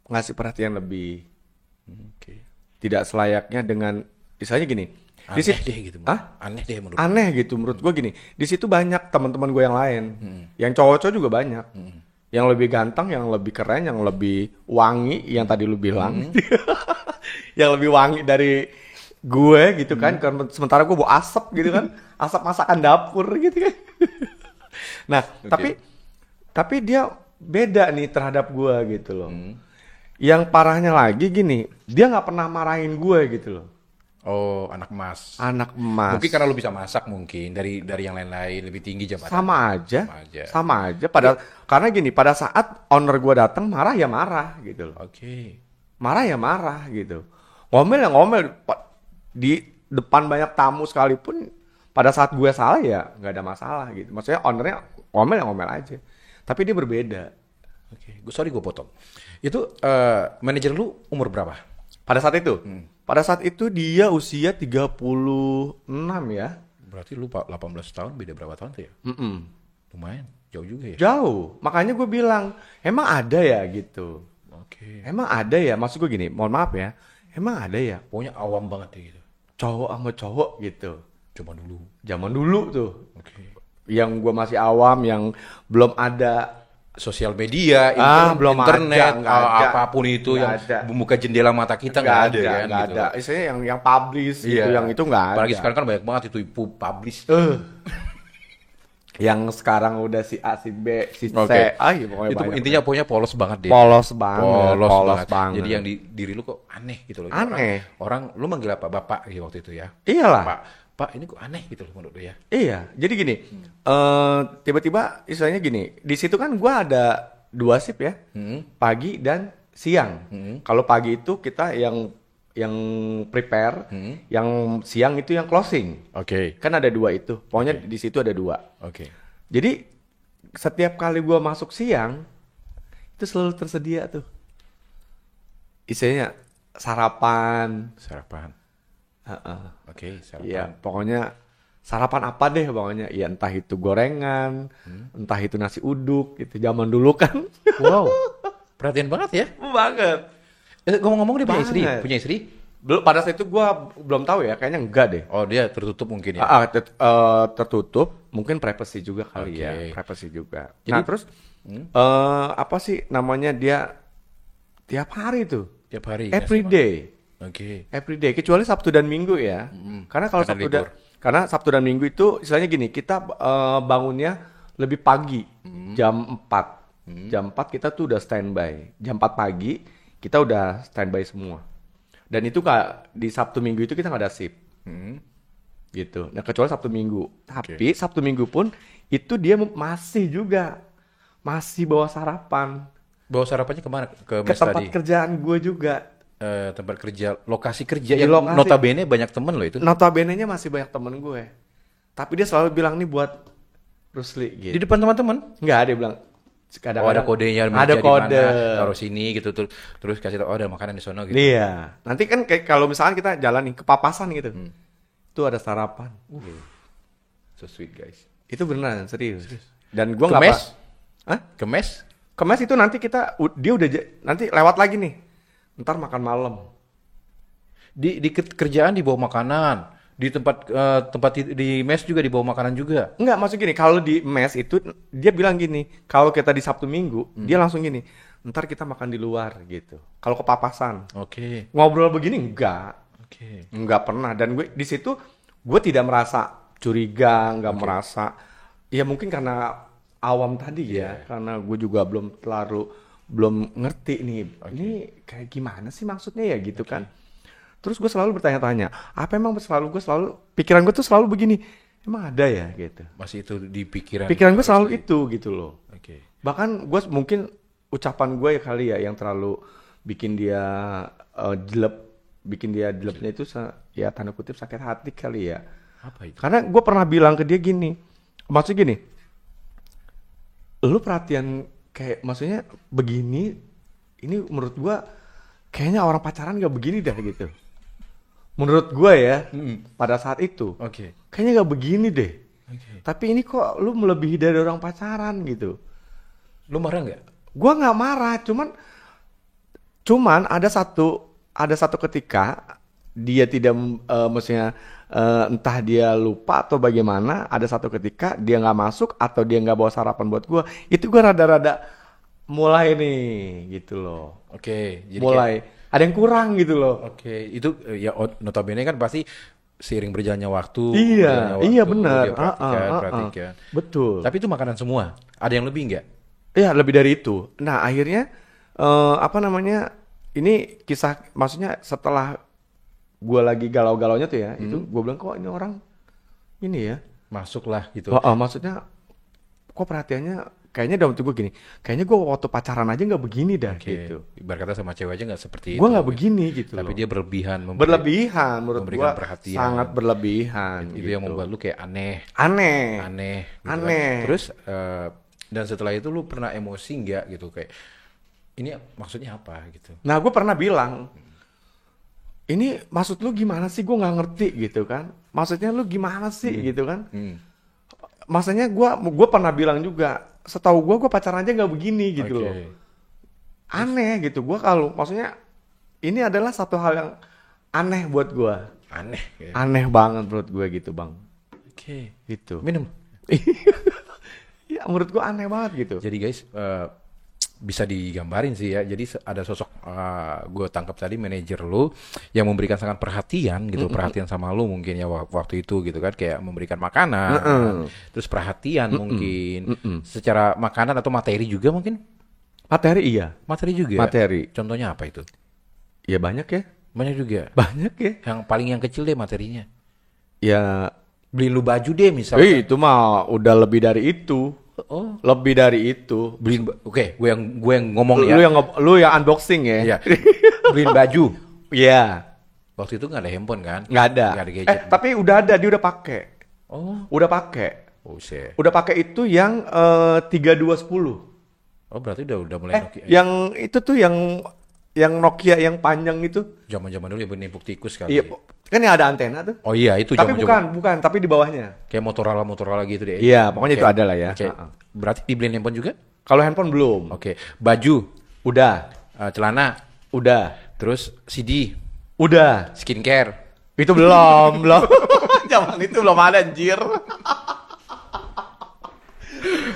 Speaker 2: ngasih perhatian lebih.
Speaker 1: Oke.
Speaker 2: Tidak selayaknya dengan misalnya gini.
Speaker 1: Aneh deh gitu. Aneh deh menurut.
Speaker 2: Aneh gitu menurut gue gini. Di situ banyak teman-teman gue yang lain. Yang cowok-cowok juga banyak. Yang lebih ganteng, yang lebih keren, yang lebih wangi, yang tadi lu bilang. Yang lebih wangi dari gue gitu kan. Karena sementara gue bawa asap gitu kan. Asap masakan dapur gitu kan. Nah, tapi dia beda nih terhadap gue gitu loh. Yang parahnya lagi gini, dia nggak pernah marahin gue gitu loh.
Speaker 1: Oh, anak emas.
Speaker 2: Anak emas.
Speaker 1: Mungkin karena lu bisa masak mungkin dari yang lain-lain lebih tinggi jabatan.
Speaker 2: Sama aja. Karena gini, pada saat owner gue datang marah ya marah gitu loh.
Speaker 1: Oke.
Speaker 2: Marah ya marah gitu. Ngomel ya ngomel di depan banyak tamu sekalipun. Pada saat gue salah ya nggak ada masalah gitu. Maksudnya ownernya ngomel ya ngomel aja. Tapi dia berbeda.
Speaker 1: Oke. Gue potong. Itu manajer lu umur berapa?
Speaker 2: Pada saat itu? Pada saat itu dia usia 36 ya.
Speaker 1: Berarti lu 18 tahun, beda berapa tahun tuh ya? Lumayan, jauh juga ya?
Speaker 2: Jauh. Makanya gue bilang, emang ada ya gitu.
Speaker 1: Oke.
Speaker 2: Emang ada ya, maksud gue gini, mohon maaf ya. Emang ada ya
Speaker 1: Pokoknya awam banget ya gitu.
Speaker 2: cowok sama cowok gitu.
Speaker 1: Cuma dulu.
Speaker 2: Zaman dulu tuh.
Speaker 1: Oke.
Speaker 2: Yang gue masih awam, yang belum ada
Speaker 1: Sosial media,
Speaker 2: belum
Speaker 1: internet,
Speaker 2: ada, nggak ada.
Speaker 1: apapun itu
Speaker 2: Nggak
Speaker 1: yang
Speaker 2: ada.
Speaker 1: membuka jendela mata kita nggak ada kan
Speaker 2: nggak
Speaker 1: gitu.
Speaker 2: ada. Istilahnya yang publish gitu, yang itu nggak ada.
Speaker 1: Apalagi sekarang kan banyak banget itu publish.
Speaker 2: Yang sekarang udah si A, si B, si C.
Speaker 1: Oke.
Speaker 2: Iya, pokoknya
Speaker 1: Itu
Speaker 2: banyak.
Speaker 1: intinya pokoknya polos banget deh.
Speaker 2: Polos banget.
Speaker 1: Polos banget. Jadi yang di diri lu kok aneh gitu loh.
Speaker 2: Aneh.
Speaker 1: Orang lu manggil apa? Bapak gitu waktu itu ya.
Speaker 2: Iyalah.
Speaker 1: Pak ini kok aneh gitu loh menurut lu ya.
Speaker 2: Iya, jadi gini, tiba-tiba istilahnya gini, di situ kan gua ada 2 shift ya, pagi dan siang. Kalau pagi itu kita yang prepare, yang siang itu yang closing.
Speaker 1: Oke.
Speaker 2: Kan ada 2 itu, pokoknya di situ ada 2.
Speaker 1: Oke.
Speaker 2: Jadi setiap kali gua masuk siang, itu selalu tersedia tuh, istilahnya sarapan.
Speaker 1: Oke, sarapan.
Speaker 2: Iya, pokoknya sarapan apa deh pokoknya. Ya entah itu gorengan, entah itu nasi uduk gitu. Zaman dulu kan.
Speaker 1: Wow. Perhatian banget ya.
Speaker 2: Banget.
Speaker 1: Ngomong-ngomong dia punya istri,
Speaker 2: Banget.
Speaker 1: punya istri?
Speaker 2: Belum, pada saat itu gua belum tahu ya, kayaknya enggak deh.
Speaker 1: Oh, dia tertutup mungkin ya.
Speaker 2: Tertutup, mungkin privacy juga kali ya,
Speaker 1: Oke.
Speaker 2: privacy juga.
Speaker 1: Jadi-
Speaker 2: Nah, terus apa sih namanya, dia tiap hari tuh.
Speaker 1: Tiap hari.
Speaker 2: Every
Speaker 1: ngasih
Speaker 2: day.
Speaker 1: makan. Oke.
Speaker 2: Every day, kecuali Sabtu dan Minggu ya. Karena kalau
Speaker 1: Karena
Speaker 2: Sabtu dan Minggu itu istilahnya gini, kita bangunnya lebih pagi, jam 4. Jam 4 kita tuh udah standby. Jam 4 pagi kita udah standby semua. Dan itu di Sabtu Minggu itu kita nggak ada shift. Gitu. Nah, kecuali Sabtu Minggu. Tapi Sabtu Minggu pun itu dia masih bawa sarapan.
Speaker 1: Bawa sarapannya kemana? Ke
Speaker 2: Ke
Speaker 1: mes
Speaker 2: tempat
Speaker 1: tadi?
Speaker 2: kerjaan gue juga.
Speaker 1: Tempat kerja, lokasi kerja
Speaker 2: Di
Speaker 1: yang
Speaker 2: lokasi.
Speaker 1: notabene banyak temen loh itu.
Speaker 2: Notabene-nya masih banyak temen gue. Tapi dia selalu bilang nih buat Bruce Lee
Speaker 1: Di
Speaker 2: gitu.
Speaker 1: depan teman-teman.
Speaker 2: Enggak, dia bilang
Speaker 1: Oh, ada kodenya,
Speaker 2: ada
Speaker 1: meja di
Speaker 2: kode.
Speaker 1: mana, taruh sini gitu, terus kasih tau, oh ada makanan di sono gitu.
Speaker 2: Iya. Nanti kan kayak kalau misalkan kita jalan nih ke papasan gitu. Itu ada sarapan.
Speaker 1: So sweet guys.
Speaker 2: Itu beneran serius. Dan gua nggak
Speaker 1: Kemes?
Speaker 2: Hah?
Speaker 1: Kemes?
Speaker 2: Kemes itu nanti dia udah nanti lewat lagi nih. Ntar makan malam.
Speaker 1: Di kerjaan dibawa makanan, di tempat di mes juga dibawa makanan juga.
Speaker 2: Enggak, maksud gini, kalau di mes itu dia bilang gini, kalau kita di Sabtu Minggu, dia langsung gini, ntar kita makan di luar gitu. Kalau ke papasan,
Speaker 1: Oke.
Speaker 2: ngobrol begini enggak,
Speaker 1: Oke.
Speaker 2: enggak pernah. Dan gue di situ gue tidak merasa curiga, enggak merasa, ya mungkin karena awam tadi ya, karena gue juga belum ngerti nih, ini kayak gimana sih maksudnya ya gitu kan. Terus gue selalu bertanya-tanya, pikiran gue tuh selalu begini, emang ada ya gitu.
Speaker 1: Masih itu di pikiran.
Speaker 2: Pikiran gue selalu itu gitu loh.
Speaker 1: Oke.
Speaker 2: Bahkan gue mungkin ucapan gue ya kali ya yang terlalu bikin dia jelepnya itu ya tanda kutip sakit hati kali ya.
Speaker 1: Apa itu?
Speaker 2: Karena gue pernah bilang ke dia gini, maksudnya gini, lu perhatian kayak maksudnya begini, ini menurut gue kayaknya orang pacaran gak begini dah gitu. Menurut gue ya, pada saat itu,
Speaker 1: Oke.
Speaker 2: kayaknya gak begini deh.
Speaker 1: Oke.
Speaker 2: Tapi ini kok lu melebihi dari orang pacaran gitu.
Speaker 1: Lu marah nggak?
Speaker 2: Gua nggak marah, cuman ada satu ketika dia tidak maksudnya entah dia lupa atau bagaimana, ada satu ketika dia nggak masuk atau dia nggak bawa sarapan buat gua, itu gua rada-rada mulai nih gitu loh.
Speaker 1: Oke. Jadi
Speaker 2: Mulai ada yang kurang gitu loh.
Speaker 1: Oke, itu ya notabene kan pasti seiring berjalannya waktu.
Speaker 2: Iya,
Speaker 1: berjalannya
Speaker 2: iya
Speaker 1: waktu,
Speaker 2: benar.
Speaker 1: dia perhatikan.
Speaker 2: Betul.
Speaker 1: Tapi itu makanan semua. Ada yang lebih nggak?
Speaker 2: Iya, lebih dari itu. Nah, akhirnya apa namanya? Ini kisah maksudnya setelah gua lagi galau-galaunya tuh ya, itu gua bilang kok ini orang ini ya.
Speaker 1: Masuklah gitu.
Speaker 2: Maksudnya kok perhatiannya kayaknya dalam tubuh gini. Kayaknya gua waktu pacaran aja nggak begini dah
Speaker 1: Oke.
Speaker 2: gitu.
Speaker 1: Ibarat kata sama cewek aja nggak seperti
Speaker 2: Gua
Speaker 1: itu.
Speaker 2: nggak begini gitu
Speaker 1: Tapi
Speaker 2: loh.
Speaker 1: dia berlebihan.
Speaker 2: Berlebihan menurut
Speaker 1: memberikan
Speaker 2: gua
Speaker 1: perhatian.
Speaker 2: sangat berlebihan
Speaker 1: Itu
Speaker 2: gitu.
Speaker 1: yang membuat lu kayak aneh.
Speaker 2: Aneh.
Speaker 1: Gitu
Speaker 2: Aneh.
Speaker 1: kan. Terus dan setelah itu lu pernah emosi nggak gitu kayak ini maksudnya apa gitu?
Speaker 2: Nah, gue pernah bilang, ini maksud lu gimana sih? Gue nggak ngerti gitu kan. Maksudnya lu gimana sih gitu kan? Maksudnya gue pernah bilang juga, setahu gue pacaran aja nggak begini gitu
Speaker 1: Oke.
Speaker 2: loh. Aneh gitu. Gue kalau maksudnya ini adalah satu hal yang aneh buat gue.
Speaker 1: Aneh. Ya.
Speaker 2: Aneh banget menurut gue gitu bang.
Speaker 1: Oke.
Speaker 2: Gitu.
Speaker 1: Minum.
Speaker 2: Ya menurut gue aneh banget gitu.
Speaker 1: Jadi guys bisa digambarin sih ya. Jadi ada sosok gue tangkap tadi manajer lu yang memberikan sangat perhatian gitu, perhatian sama lu mungkin ya waktu itu gitu kan, kayak memberikan makanan, terus perhatian mungkin secara makanan atau materi juga mungkin.
Speaker 2: Materi iya.
Speaker 1: Materi juga.
Speaker 2: Materi.
Speaker 1: Contohnya apa itu?
Speaker 2: Ya banyak ya.
Speaker 1: Banyak juga.
Speaker 2: Banyak ya.
Speaker 1: Yang kecil deh materinya.
Speaker 2: Ya.
Speaker 1: Beliin lu baju deh misalnya.
Speaker 2: Itu mah udah lebih dari itu.
Speaker 1: Oh.
Speaker 2: Lebih dari itu.
Speaker 1: Oke, gue yang ngomong ya.
Speaker 2: Lu yang unboxing ya.
Speaker 1: Iya. Beliin baju.
Speaker 2: Iya.
Speaker 1: Waktu itu nggak ada handphone kan?
Speaker 2: Nggak ada.
Speaker 1: Nggak ada gadget.
Speaker 2: Tapi udah ada, dia udah pakai.
Speaker 1: Oh.
Speaker 2: Udah pakai.
Speaker 1: Oh, shit.
Speaker 2: Udah pakai itu yang 3210.
Speaker 1: Oh, berarti udah mulai Nokia.
Speaker 2: Yang itu tuh yang Nokia yang panjang itu.
Speaker 1: Zaman-zaman dulu ya nimpuk tikus kali.
Speaker 2: Iya, kan yang ada antena tuh.
Speaker 1: Oh iya, itu
Speaker 2: Tapi
Speaker 1: zaman-zaman.
Speaker 2: bukan, tapi di bawahnya.
Speaker 1: Kayak Motorola gitu deh.
Speaker 2: Iya, pokoknya itu ada lah ya.
Speaker 1: Oke. Berarti dibeliin handphone juga?
Speaker 2: Kalau handphone belum.
Speaker 1: Oke. Baju,
Speaker 2: Udah.
Speaker 1: celana,
Speaker 2: Udah.
Speaker 1: terus CD,
Speaker 2: Udah.
Speaker 1: skincare.
Speaker 2: Itu belum. Zaman itu belum ada anjir.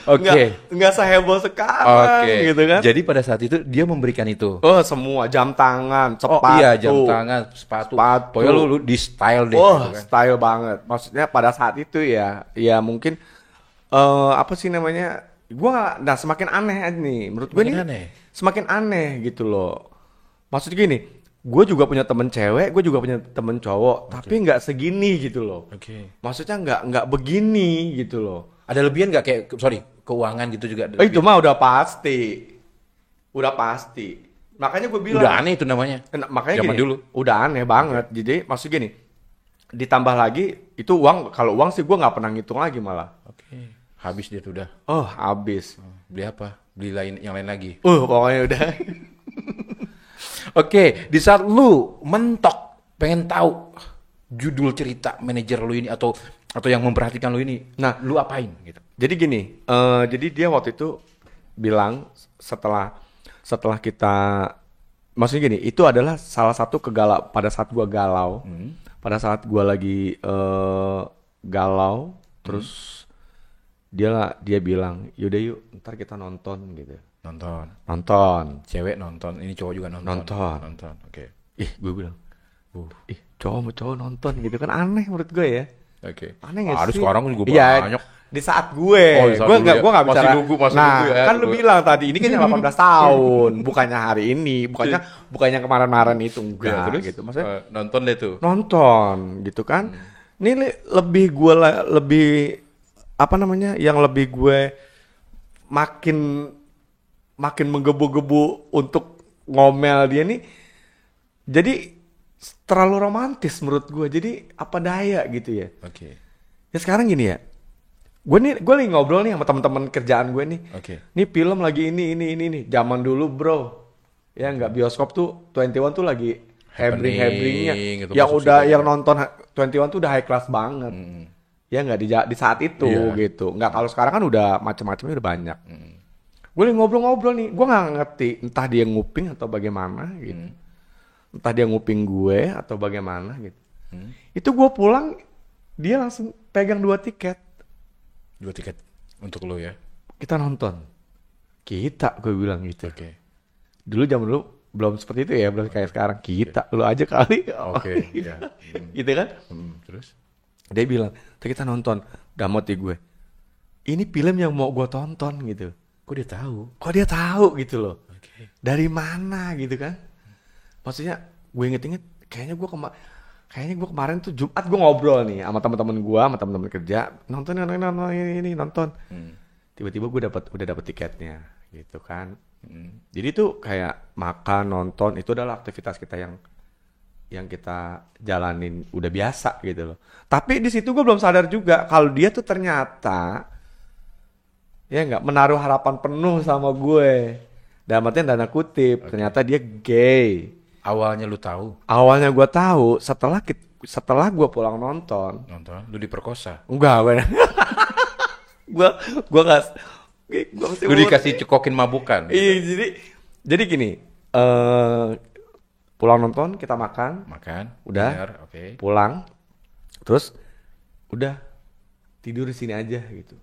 Speaker 1: Oke.
Speaker 2: Nggak seheboh sekarang gitu kan.
Speaker 1: Jadi pada saat itu dia memberikan itu.
Speaker 2: Oh, semua jam tangan, sepatu.
Speaker 1: Oh iya, jam tangan, sepatu. Pokoknya lu di style deh.
Speaker 2: Oh,
Speaker 1: gitu kan.
Speaker 2: style banget. Maksudnya pada saat itu ya mungkin apa sih namanya? Nah semakin aneh nih. Menurut gue
Speaker 1: Semakin
Speaker 2: nih
Speaker 1: aneh.
Speaker 2: semakin aneh gitu loh. Maksudnya gini, gue juga punya temen cewek, gue juga punya temen cowok, tapi nggak segini gitu loh.
Speaker 1: Oke.
Speaker 2: Maksudnya nggak begini gitu loh.
Speaker 1: Ada lebihan nggak kayak keuangan gitu juga? Ada
Speaker 2: Itu mah udah pasti. Udah pasti. Makanya gue bilang.
Speaker 1: Udah aneh itu namanya.
Speaker 2: Makanya
Speaker 1: Zaman
Speaker 2: gini.
Speaker 1: dulu.
Speaker 2: Udah aneh banget. Jadi maksud gini. Ditambah lagi itu uang. Kalau uang sih gue nggak pernah ngitung lagi malah.
Speaker 1: Oke. Habis dia tuh udah.
Speaker 2: Oh, habis.
Speaker 1: Beli apa? Beli yang lain lagi.
Speaker 2: Pokoknya udah.
Speaker 1: Oke, di saat lu mentok pengen tahu judul cerita manajer lu ini atau yang memperhatikan lu ini,
Speaker 2: Nah,
Speaker 1: lu apain gitu?
Speaker 2: jadi gini, jadi dia waktu itu bilang setelah kita, maksudnya gini, itu adalah salah satu pada saat gua galau, pada saat gua lagi galau, terus dia bilang, yaudah yuk, ntar kita nonton gitu. Nonton.
Speaker 1: Cewek nonton, ini cowok juga nonton.
Speaker 2: Nonton.
Speaker 1: Oke.
Speaker 2: Gue bilang, cowok sama cowok nonton gitu kan aneh menurut gue ya.
Speaker 1: Oke.
Speaker 2: Aneh nggak sih?
Speaker 1: Sekarang juga
Speaker 2: Iya,
Speaker 1: banyak.
Speaker 2: di saat gue.
Speaker 1: Oh, di saat
Speaker 2: gue
Speaker 1: dulu
Speaker 2: nggak
Speaker 1: ya.
Speaker 2: gue nggak
Speaker 1: Masih
Speaker 2: bicara.
Speaker 1: nunggu ya.
Speaker 2: Kan lu bilang tadi ini kan 18 tahun, bukannya hari ini, bukannya kemarin-kemarin itu enggak
Speaker 1: Terus
Speaker 2: gitu. Maksudnya
Speaker 1: nonton deh tuh.
Speaker 2: nonton gitu kan. Ini lebih apa namanya? Yang lebih gue makin menggebu-gebu untuk ngomel dia nih. Jadi terlalu romantis menurut gue. Jadi apa daya gitu ya.
Speaker 1: Oke.
Speaker 2: Ya sekarang gini ya. Gue lagi ngobrol nih sama teman-teman kerjaan gue nih.
Speaker 1: Oke.
Speaker 2: Nih film lagi ini nih. Zaman dulu bro. Ya nggak, bioskop tuh 21 tuh lagi hebringnya.
Speaker 1: Gitu,
Speaker 2: Yang
Speaker 1: masuk
Speaker 2: udah
Speaker 1: situ
Speaker 2: yang
Speaker 1: ya.
Speaker 2: nonton 21 tuh udah high class banget. Ya nggak di saat itu
Speaker 1: Iya.
Speaker 2: gitu. Nggak, kalau sekarang kan udah macam-macamnya udah banyak. Gue lagi ngobrol-ngobrol nih. Gue nggak ngerti entah dia nguping atau bagaimana gitu. Entah dia nguping gue atau bagaimana gitu. Itu gue pulang, dia langsung pegang 2 tiket.
Speaker 1: 2 tiket untuk lo ya.
Speaker 2: Kita nonton. Gue bilang gitu.
Speaker 1: Oke.
Speaker 2: Zaman dulu belum seperti itu ya, belum kayak sekarang. Lu aja kali.
Speaker 1: Oke, iya.
Speaker 2: Gitu kan?
Speaker 1: Terus?
Speaker 2: Dia bilang, kita nonton. Damot di gue. Ini film yang mau gue tonton gitu.
Speaker 1: Kok dia tahu
Speaker 2: gitu loh.
Speaker 1: Oke.
Speaker 2: Dari mana gitu kan? Maksudnya gue inget-inget, kayaknya gue kemarin tuh Jumat gue ngobrol nih sama teman-teman gue, sama teman-teman kerja, nonton ini. Tiba-tiba gue udah dapet tiketnya gitu kan. Jadi tuh kayak makan, nonton, itu adalah aktivitas kita yang kita jalanin udah biasa gitu loh. Tapi di situ gue belum sadar juga kalau dia tuh ternyata ya nggak menaruh harapan penuh sama gue. Dalam artian tanda kutip, ternyata dia gay.
Speaker 1: Awalnya lu tahu?
Speaker 2: Awalnya gue tahu setelah gue pulang nonton.
Speaker 1: Lu diperkosa?
Speaker 2: Enggak, gue nggak.
Speaker 1: Lu dikasih cekokin mabukan?
Speaker 2: Iya, jadi gini, pulang nonton kita makan, udah,
Speaker 1: dinner, okay.
Speaker 2: Pulang, terus udah tidur di sini aja gitu.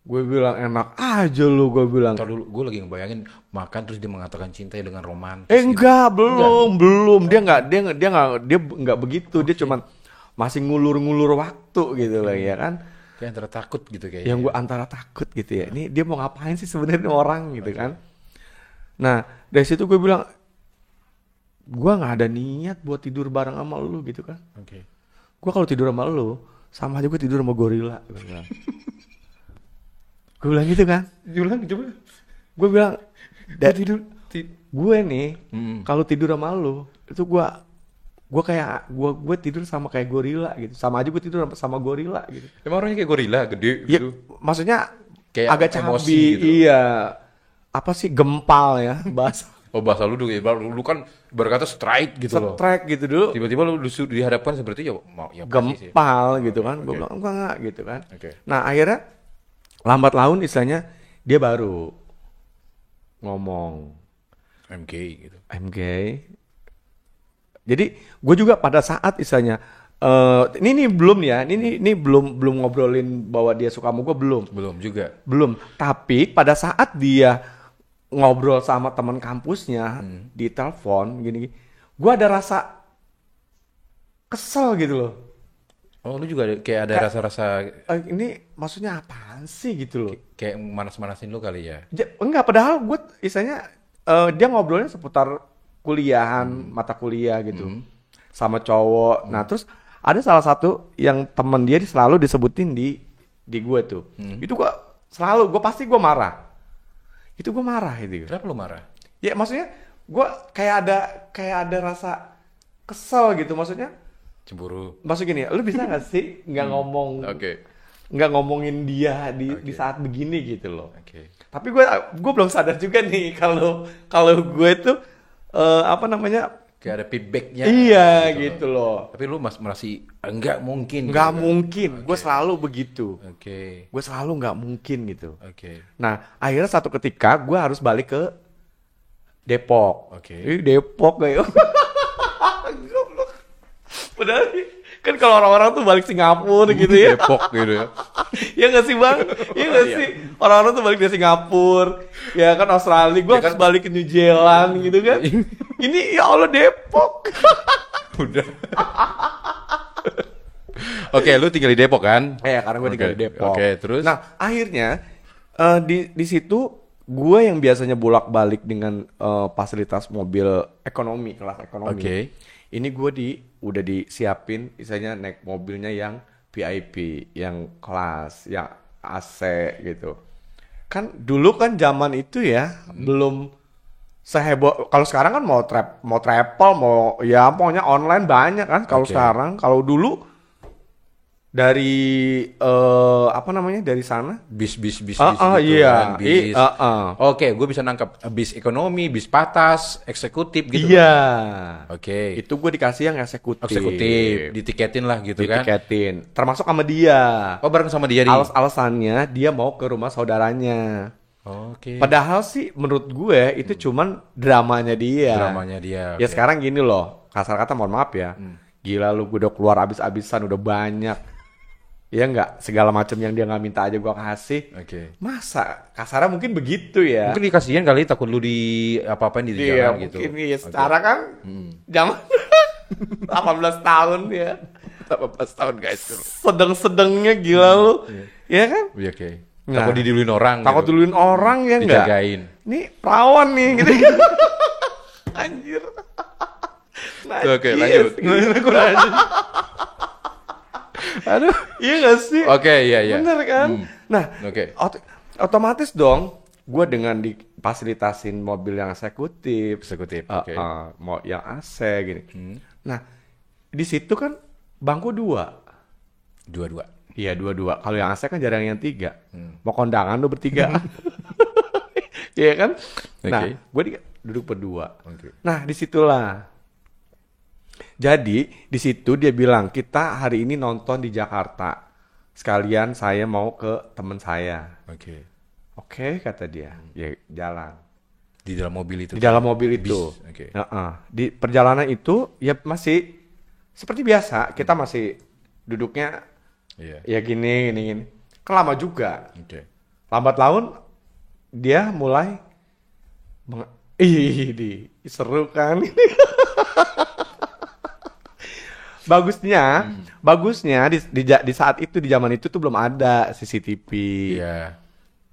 Speaker 2: Gue bilang enak aja lu, gue bilang.
Speaker 1: Ntar dulu, gue lagi ngebayangin makan terus dia mengatakan cinta dengan romantis.
Speaker 2: Enggak, belum. Dia nggak begitu. Dia cuman masih ngulur-ngulur waktu gitu lah ya kan.
Speaker 1: Kayak antara takut gitu kayaknya.
Speaker 2: Yang gue antara takut gitu ya. Ini dia mau ngapain sih sebenarnya orang gitu kan. Nah, dari situ gue bilang, gue nggak ada niat buat tidur bareng sama lu gitu kan.
Speaker 1: Oke.
Speaker 2: Gue kalau tidur sama lu, sama aja gue tidur sama gorila. Gue bilang gitu kan.
Speaker 1: Coba.
Speaker 2: Gue bilang, gue nih, kalau tidur sama lu, itu gue tidur sama kayak gorila gitu. Sama aja gue tidur sama gorila gitu.
Speaker 1: Emang orangnya kayak gorila, gede
Speaker 2: Ya,
Speaker 1: gitu?
Speaker 2: maksudnya
Speaker 1: Kayak
Speaker 2: agak
Speaker 1: emosi
Speaker 2: cabi,
Speaker 1: gitu.
Speaker 2: iya. Apa sih, gempal ya bahasa.
Speaker 1: Oh, bahasa lu dulu ya, lu kan berkata strike gitu loh.
Speaker 2: Strike gitu dulu.
Speaker 1: Tiba-tiba lu dihadapkan seperti ya mau ya pasti sih.
Speaker 2: Gempal gitu kan. Gue
Speaker 1: Oke.
Speaker 2: bilang enggak gitu kan.
Speaker 1: Oke.
Speaker 2: Nah akhirnya lambat laun istilahnya dia baru ngomong
Speaker 1: MG gitu.
Speaker 2: MG. Jadi gue juga pada saat istilahnya ini belum ya, ini belum ngobrolin bahwa dia suka sama gue,
Speaker 1: Belum juga.
Speaker 2: belum. Tapi pada saat dia ngobrol sama teman kampusnya di telepon gini, gue ada rasa kesel gitu loh.
Speaker 1: Oh, lu juga kayak ada rasa-rasa
Speaker 2: Ini maksudnya apaan sih gitu loh?
Speaker 1: kayak manas-manasin lu kali ya.
Speaker 2: Enggak, padahal gue istilahnya dia ngobrolnya seputar kuliahan, mata kuliah gitu, sama cowok. Nah terus ada salah satu yang temen dia selalu disebutin di gue tuh. Itu gue pasti gue marah. Itu gue marah itu.
Speaker 1: Kenapa lu marah?
Speaker 2: Ya maksudnya gue kayak ada rasa kesel gitu, maksudnya.
Speaker 1: Cemburu.
Speaker 2: Maksud gini, lu bisa gak sih nggak ngomong
Speaker 1: Oke.
Speaker 2: nggak ngomongin dia di saat begini gitu loh.
Speaker 1: Oke.
Speaker 2: Tapi gue belum sadar juga nih kalau gue tuh apa namanya,
Speaker 1: Kayak ada feedbacknya.
Speaker 2: iya gitu loh.
Speaker 1: Tapi lu masih enggak mungkin.
Speaker 2: Nggak
Speaker 1: gitu.
Speaker 2: mungkin, gue selalu begitu.
Speaker 1: Oke.
Speaker 2: Gue selalu nggak mungkin gitu.
Speaker 1: Oke.
Speaker 2: Nah akhirnya satu ketika gue harus balik ke Depok.
Speaker 1: Oke.
Speaker 2: Depok kayak. Padahal kan kalau orang-orang tuh balik Singapura gitu ya.
Speaker 1: Depok gitu ya.
Speaker 2: Ya nggak sih bang? Ya nggak sih? Orang-orang tuh balik dari Singapura, ya kan Australia, gue harus balik ke New Zealand gitu kan. Ini ya Allah Depok.
Speaker 1: Udah. Oke, lu tinggal di Depok kan?
Speaker 2: Karena gue tinggal di Depok.
Speaker 1: Oke, terus?
Speaker 2: Nah akhirnya di situ gue yang biasanya bolak-balik dengan fasilitas mobil ekonomi, kelas ekonomi.
Speaker 1: Oke.
Speaker 2: Ini gue udah disiapin, misalnya naik mobilnya yang VIP, yang kelas, yang AC gitu. Kan dulu kan zaman itu ya belum seheboh. Kalau sekarang kan mau travel, mau ya pokoknya online banyak kan. Kalau sekarang, kalau dulu dari apa namanya, dari sana
Speaker 1: bis gitu
Speaker 2: iya,
Speaker 1: kan, bis. Oke, gue bisa nangkap bis ekonomi, bis patas, eksekutif gitu.
Speaker 2: Iya.
Speaker 1: Oke.
Speaker 2: Itu gue dikasih yang eksekutif.
Speaker 1: Ditiketin lah gitu kan.
Speaker 2: Ditiketin. Termasuk sama dia.
Speaker 1: Oh, bareng sama dia
Speaker 2: Alasannya dia mau ke rumah saudaranya.
Speaker 1: Oke.
Speaker 2: Padahal sih menurut gue itu cuman dramanya dia.
Speaker 1: Dramanya dia.
Speaker 2: Ya sekarang gini loh, kasar kata mohon maaf ya. Gila lu, gue udah keluar abis-abisan, udah banyak. Ya enggak, segala macam yang dia nggak minta aja gue kasih.
Speaker 1: Oke.
Speaker 2: Masa kasarnya mungkin begitu ya.
Speaker 1: Mungkin dikasihin kali, takut lu di apa-apain di jalan gitu.
Speaker 2: Mungkin ya secara kan zaman 18 tahun ya.
Speaker 1: 18 tahun guys.
Speaker 2: Sedeng-sedengnya gila lu. Iya kan?
Speaker 1: Iya, oke.
Speaker 2: Nah,
Speaker 1: Takut diduluin orang.
Speaker 2: Takut
Speaker 1: gitu.
Speaker 2: duluin orang ya enggak?
Speaker 1: Dijagain.
Speaker 2: Nih perawan nih gitu. Anjir.
Speaker 1: Oke, lanjut.
Speaker 2: Lanjut.
Speaker 1: Aduh.
Speaker 2: Iya gak sih?
Speaker 1: Oke, iya.
Speaker 2: Bener kan? Nah,
Speaker 1: Oke.
Speaker 2: otomatis dong gue dengan difasilitasin mobil yang eksekutif,
Speaker 1: Oke.
Speaker 2: mau yang AC gini. Nah, di situ kan bangku 2.
Speaker 1: Dua-dua.
Speaker 2: Iya, 2-2. Kalau yang AC kan jarang yang 3. Mau kondangan lu bertiga. Iya kan? Nah, gue duduk berdua. Nah, disitulah. Jadi di situ dia bilang, kita hari ini nonton di Jakarta. Sekalian saya mau ke teman saya. Oke, kata dia. Ya jalan.
Speaker 1: Di dalam mobil itu.
Speaker 2: Di dalam mobil itu. Di perjalanan itu ya masih seperti biasa. Kita masih duduknya ya gini. Kan lama juga. Lambat laun dia mulai seru kan. Bagusnya di saat itu, di zaman itu tuh belum ada CCTV.
Speaker 1: Iya.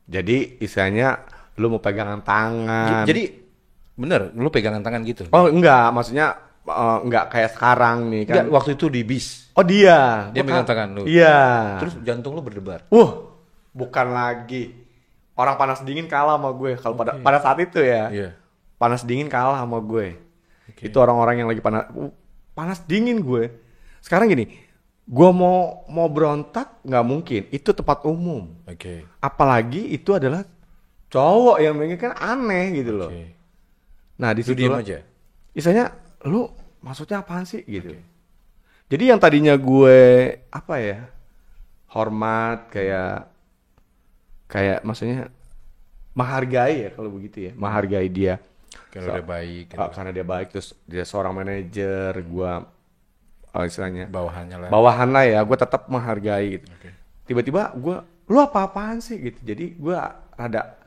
Speaker 2: Jadi istilahnya lu mau pegangan tangan.
Speaker 1: Jadi bener, lu pegangan tangan gitu?
Speaker 2: Oh enggak, maksudnya enggak kayak sekarang nih kan.
Speaker 1: Enggak, waktu itu di bis.
Speaker 2: Oh dia
Speaker 1: pegang tangan lu.
Speaker 2: Iya.
Speaker 1: Terus jantung lu berdebar.
Speaker 2: Bukan lagi. Orang panas dingin kalah sama gue kalau pada saat itu ya.
Speaker 1: Iya.
Speaker 2: Panas dingin kalah sama gue. Itu orang-orang yang lagi panas dingin gue. Sekarang gini, gue mau berontak nggak mungkin. Itu tempat umum. Apalagi itu adalah cowok yang pengen, kan aneh gitu loh. Nah di situ
Speaker 1: diam aja.
Speaker 2: Misalnya lu maksudnya apaan sih gitu. Jadi yang tadinya gue apa ya, hormat kayak maksudnya menghargai ya kalau begitu ya, menghargai dia.
Speaker 1: Karena dia baik.
Speaker 2: Karena dia baik, terus dia seorang manajer, gue istilahnya bawahan lah ya, gue tetap menghargai gitu. Tiba-tiba gue, lu apa-apaan sih gitu. Jadi gue rada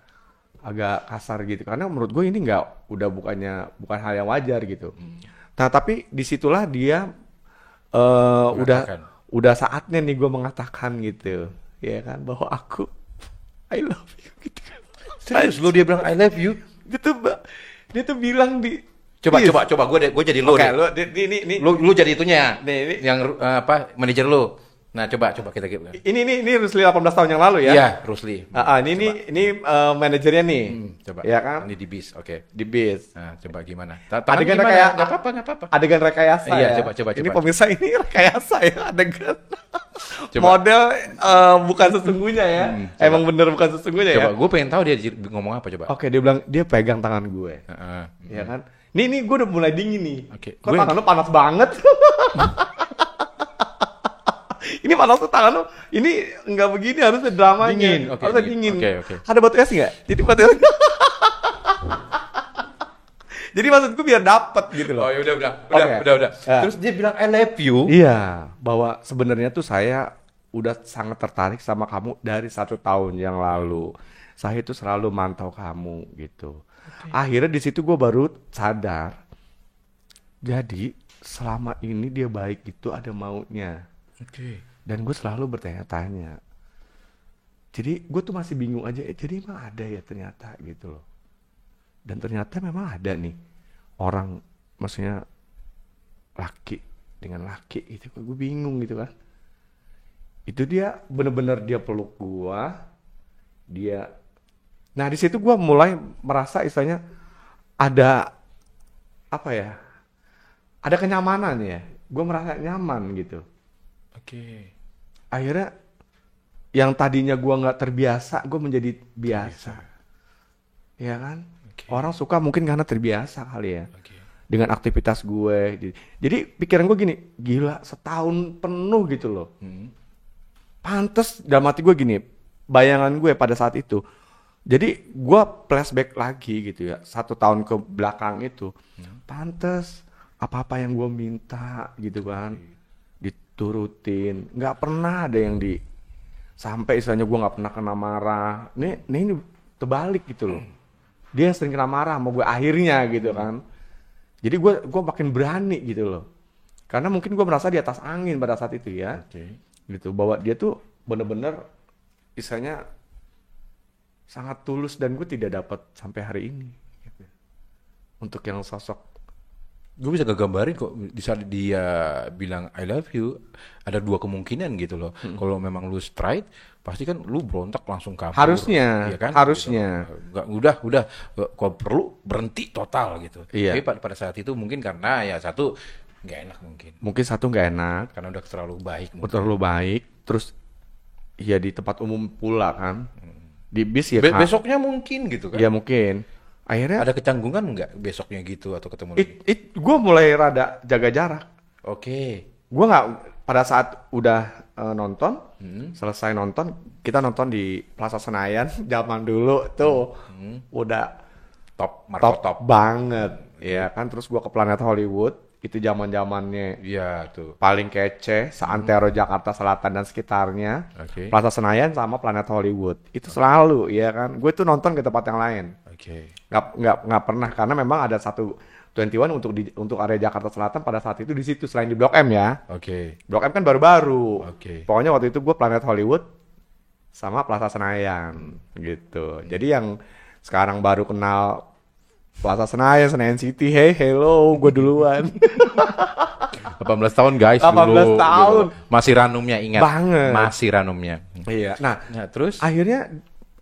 Speaker 2: agak kasar gitu, karena menurut gue ini bukan hal yang wajar gitu. Nah tapi disitulah dia udah saatnya nih gue mengatakan gitu, ya kan, bahwa aku I love you gitu kan.
Speaker 1: Serius lu dia bilang I love you?
Speaker 2: Dia tuh bilang di
Speaker 1: Coba gue jadi lu.
Speaker 2: Oke,
Speaker 1: lu jadi itunya.
Speaker 2: Nih.
Speaker 1: Yang manajer lu. Nah, coba kita.
Speaker 2: Ini Rusli 18 tahun yang lalu ya.
Speaker 1: Iya, Rusli.
Speaker 2: Ini manajernya nih.
Speaker 1: Coba.
Speaker 2: Ya kan?
Speaker 1: Ini di bis, oke.
Speaker 2: Di bis.
Speaker 1: Nah, coba gimana?
Speaker 2: Adegan
Speaker 1: gimana?
Speaker 2: kayak
Speaker 1: Nggak apa-apa.
Speaker 2: Adegan rekayasa
Speaker 1: Iya,
Speaker 2: ya.
Speaker 1: coba.
Speaker 2: Ini pemirsa ini rekayasa ya adegan.
Speaker 1: Coba.
Speaker 2: Model bukan sesungguhnya ya. Emang bener bukan sesungguhnya ya.
Speaker 1: Coba, gue pengen tahu dia ngomong apa coba.
Speaker 2: Oke, dia bilang dia pegang tangan gue. Ya kan? Nih gue udah mulai dingin nih.
Speaker 1: Oke.
Speaker 2: Kok tangan lu panas banget? Ini panas tuh tangan lu. Ini nggak begini, harusnya dramanya.
Speaker 1: Dingin, oke,
Speaker 2: harusnya
Speaker 1: dingin.
Speaker 2: dingin.
Speaker 1: Oke.
Speaker 2: Ada batu es nggak? Jadi batu es. Jadi maksudku biar dapet gitu loh.
Speaker 1: Oh, ya udah.
Speaker 2: Oke.
Speaker 1: Terus dia bilang I love you.
Speaker 2: Iya, bahwa sebenarnya tuh saya udah sangat tertarik sama kamu dari 1 tahun yang lalu. Saya itu selalu mantau kamu gitu. Akhirnya di situ gue baru sadar. Jadi selama ini dia baik itu ada maunya.
Speaker 1: Oke.
Speaker 2: Dan gue selalu bertanya-tanya. Jadi gue tuh masih bingung aja. Jadi emang ada ya ternyata gitu loh. Dan ternyata memang ada nih orang, maksudnya laki dengan laki itu, gue bingung gitu kan. Itu dia bener-bener dia peluk gua, dia. Nah di situ gua mulai merasa istilahnya ada apa ya? Ada kenyamanan ya. Gua merasa nyaman gitu.
Speaker 1: Oke.
Speaker 2: Akhirnya yang tadinya gua nggak terbiasa, gua menjadi biasa. Ya kan?
Speaker 1: Okay.
Speaker 2: Orang suka mungkin karena terbiasa kali ya.
Speaker 1: Okay.
Speaker 2: Dengan aktivitas gue. Jadi pikiran gue gini, gila setahun penuh gitu loh. Pantes dalam hati gue gini, bayangan gue pada saat itu. Jadi gue flashback lagi gitu ya, 1 tahun ke belakang itu. Pantes apa-apa yang gue minta gitu kan, diturutin. Nggak pernah ada yang sampai istilahnya gue nggak pernah kena marah. Ini terbalik gitu loh. Dia yang sering kena marah sama gue akhirnya gitu kan. Jadi gue makin berani gitu loh. Karena mungkin gue merasa di atas angin pada saat itu ya. Gitu, bahwa dia tuh bener-bener istilahnya sangat tulus dan gue tidak dapat sampai hari ini. Gitu. Untuk yang sosok.
Speaker 1: Gue bisa gambarin kok di saat dia bilang I love you, ada 2 kemungkinan gitu loh. Kalau memang lu straight, pasti kan lu berontak langsung kabur.
Speaker 2: Harusnya,
Speaker 1: ya kan?
Speaker 2: harusnya.
Speaker 1: Gitu. Udah, kalau perlu berhenti total gitu.
Speaker 2: Iya.
Speaker 1: Tapi pada saat itu mungkin karena ya satu nggak enak mungkin.
Speaker 2: Mungkin satu nggak enak.
Speaker 1: Karena udah terlalu baik.
Speaker 2: Terlalu baik. Terus ya di tempat umum pula kan. Di bis ya.
Speaker 1: Besoknya mungkin gitu kan.
Speaker 2: Ya mungkin. Akhirnya
Speaker 1: ada kecanggungan nggak besoknya gitu atau ketemu lagi?
Speaker 2: Gue mulai rada jaga jarak.
Speaker 1: Oke.
Speaker 2: Gue nggak pada saat udah nonton, selesai nonton, kita nonton di Plaza Senayan zaman dulu tuh udah top banget, ya kan. Terus gue ke Planet Hollywood, itu zaman-zamannya,
Speaker 1: iya tuh
Speaker 2: paling kece, seantero Jakarta Selatan dan sekitarnya. Plaza Senayan sama Planet Hollywood, itu selalu, ya kan. Gue tuh nonton ke tempat yang lain. Nggak pernah, karena memang ada satu 21 untuk area Jakarta Selatan pada saat itu di situ, selain di Blok M ya. Blok M kan baru-baru. Pokoknya waktu itu gue Planet Hollywood sama Plaza Senayan gitu. Jadi yang sekarang baru kenal Plaza Senayan City, hello, gue duluan.
Speaker 1: 18 tahun guys
Speaker 2: 18
Speaker 1: dulu.
Speaker 2: tahun.
Speaker 1: Gitu. Masih ranumnya, ingat.
Speaker 2: Banget.
Speaker 1: Masih ranumnya.
Speaker 2: Iya. Nah,
Speaker 1: terus
Speaker 2: akhirnya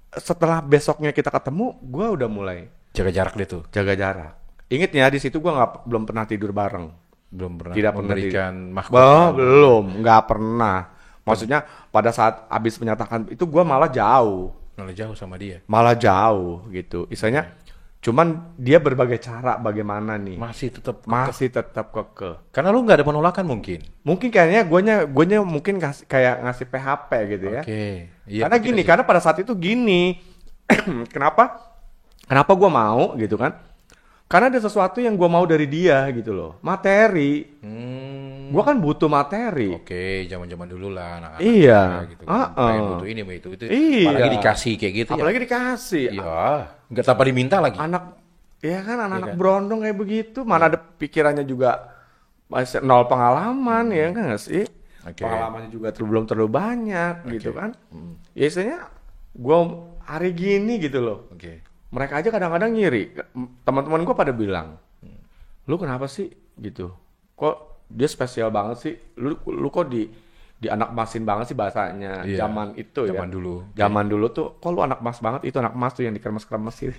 Speaker 2: setelah besoknya kita ketemu, gue udah mulai
Speaker 1: jaga jarak deh tuh.
Speaker 2: Jaga jarak. Ingat ya, di situ gue belum pernah tidur bareng.
Speaker 1: Belum pernah.
Speaker 2: Tidak
Speaker 1: memberikan mahkota.
Speaker 2: Belum, nggak pernah. Maksudnya pada saat habis menyatakan itu gue malah jauh.
Speaker 1: Malah jauh sama dia.
Speaker 2: Malah jauh gitu. Istilahnya cuman dia berbagai cara bagaimana nih.
Speaker 1: Masih tetap
Speaker 2: kekeh.
Speaker 1: Karena lu nggak ada penolakan mungkin.
Speaker 2: Mungkin kayaknya guanya mungkin kayak ngasih PHP gitu ya.
Speaker 1: Iya,
Speaker 2: karena gini, karena pada saat itu gini. Kenapa gua mau gitu kan? Karena ada sesuatu yang gua mau dari dia gitu loh. Materi. Gua kan butuh materi.
Speaker 1: Zaman-zaman dulu lah anak-anak.
Speaker 2: Iya.
Speaker 1: Gitu kan. Butuh ini itu.
Speaker 2: Iya.
Speaker 1: Apalagi dikasih kayak gitu.
Speaker 2: Apalagi dikasih.
Speaker 1: Iya. Nggak tanpa diminta lagi.
Speaker 2: Anak berondong kayak begitu. Mana ada pikirannya juga masih nol pengalaman ya kan nggak sih? Pengalamannya juga belum terlalu banyak gitu kan. Biasanya gua hari gini gitu loh. Mereka aja kadang-kadang ngiri. Teman-teman gue pada bilang, lu kenapa sih gitu? Kok dia spesial banget sih? Lu kok di anak emasin banget sih bahasanya.
Speaker 1: Iya,
Speaker 2: Zaman itu ya.
Speaker 1: zaman dulu.
Speaker 2: Zaman dulu tuh, kok lu anak emas banget? Itu anak emas tuh yang dikremes-kremes sih.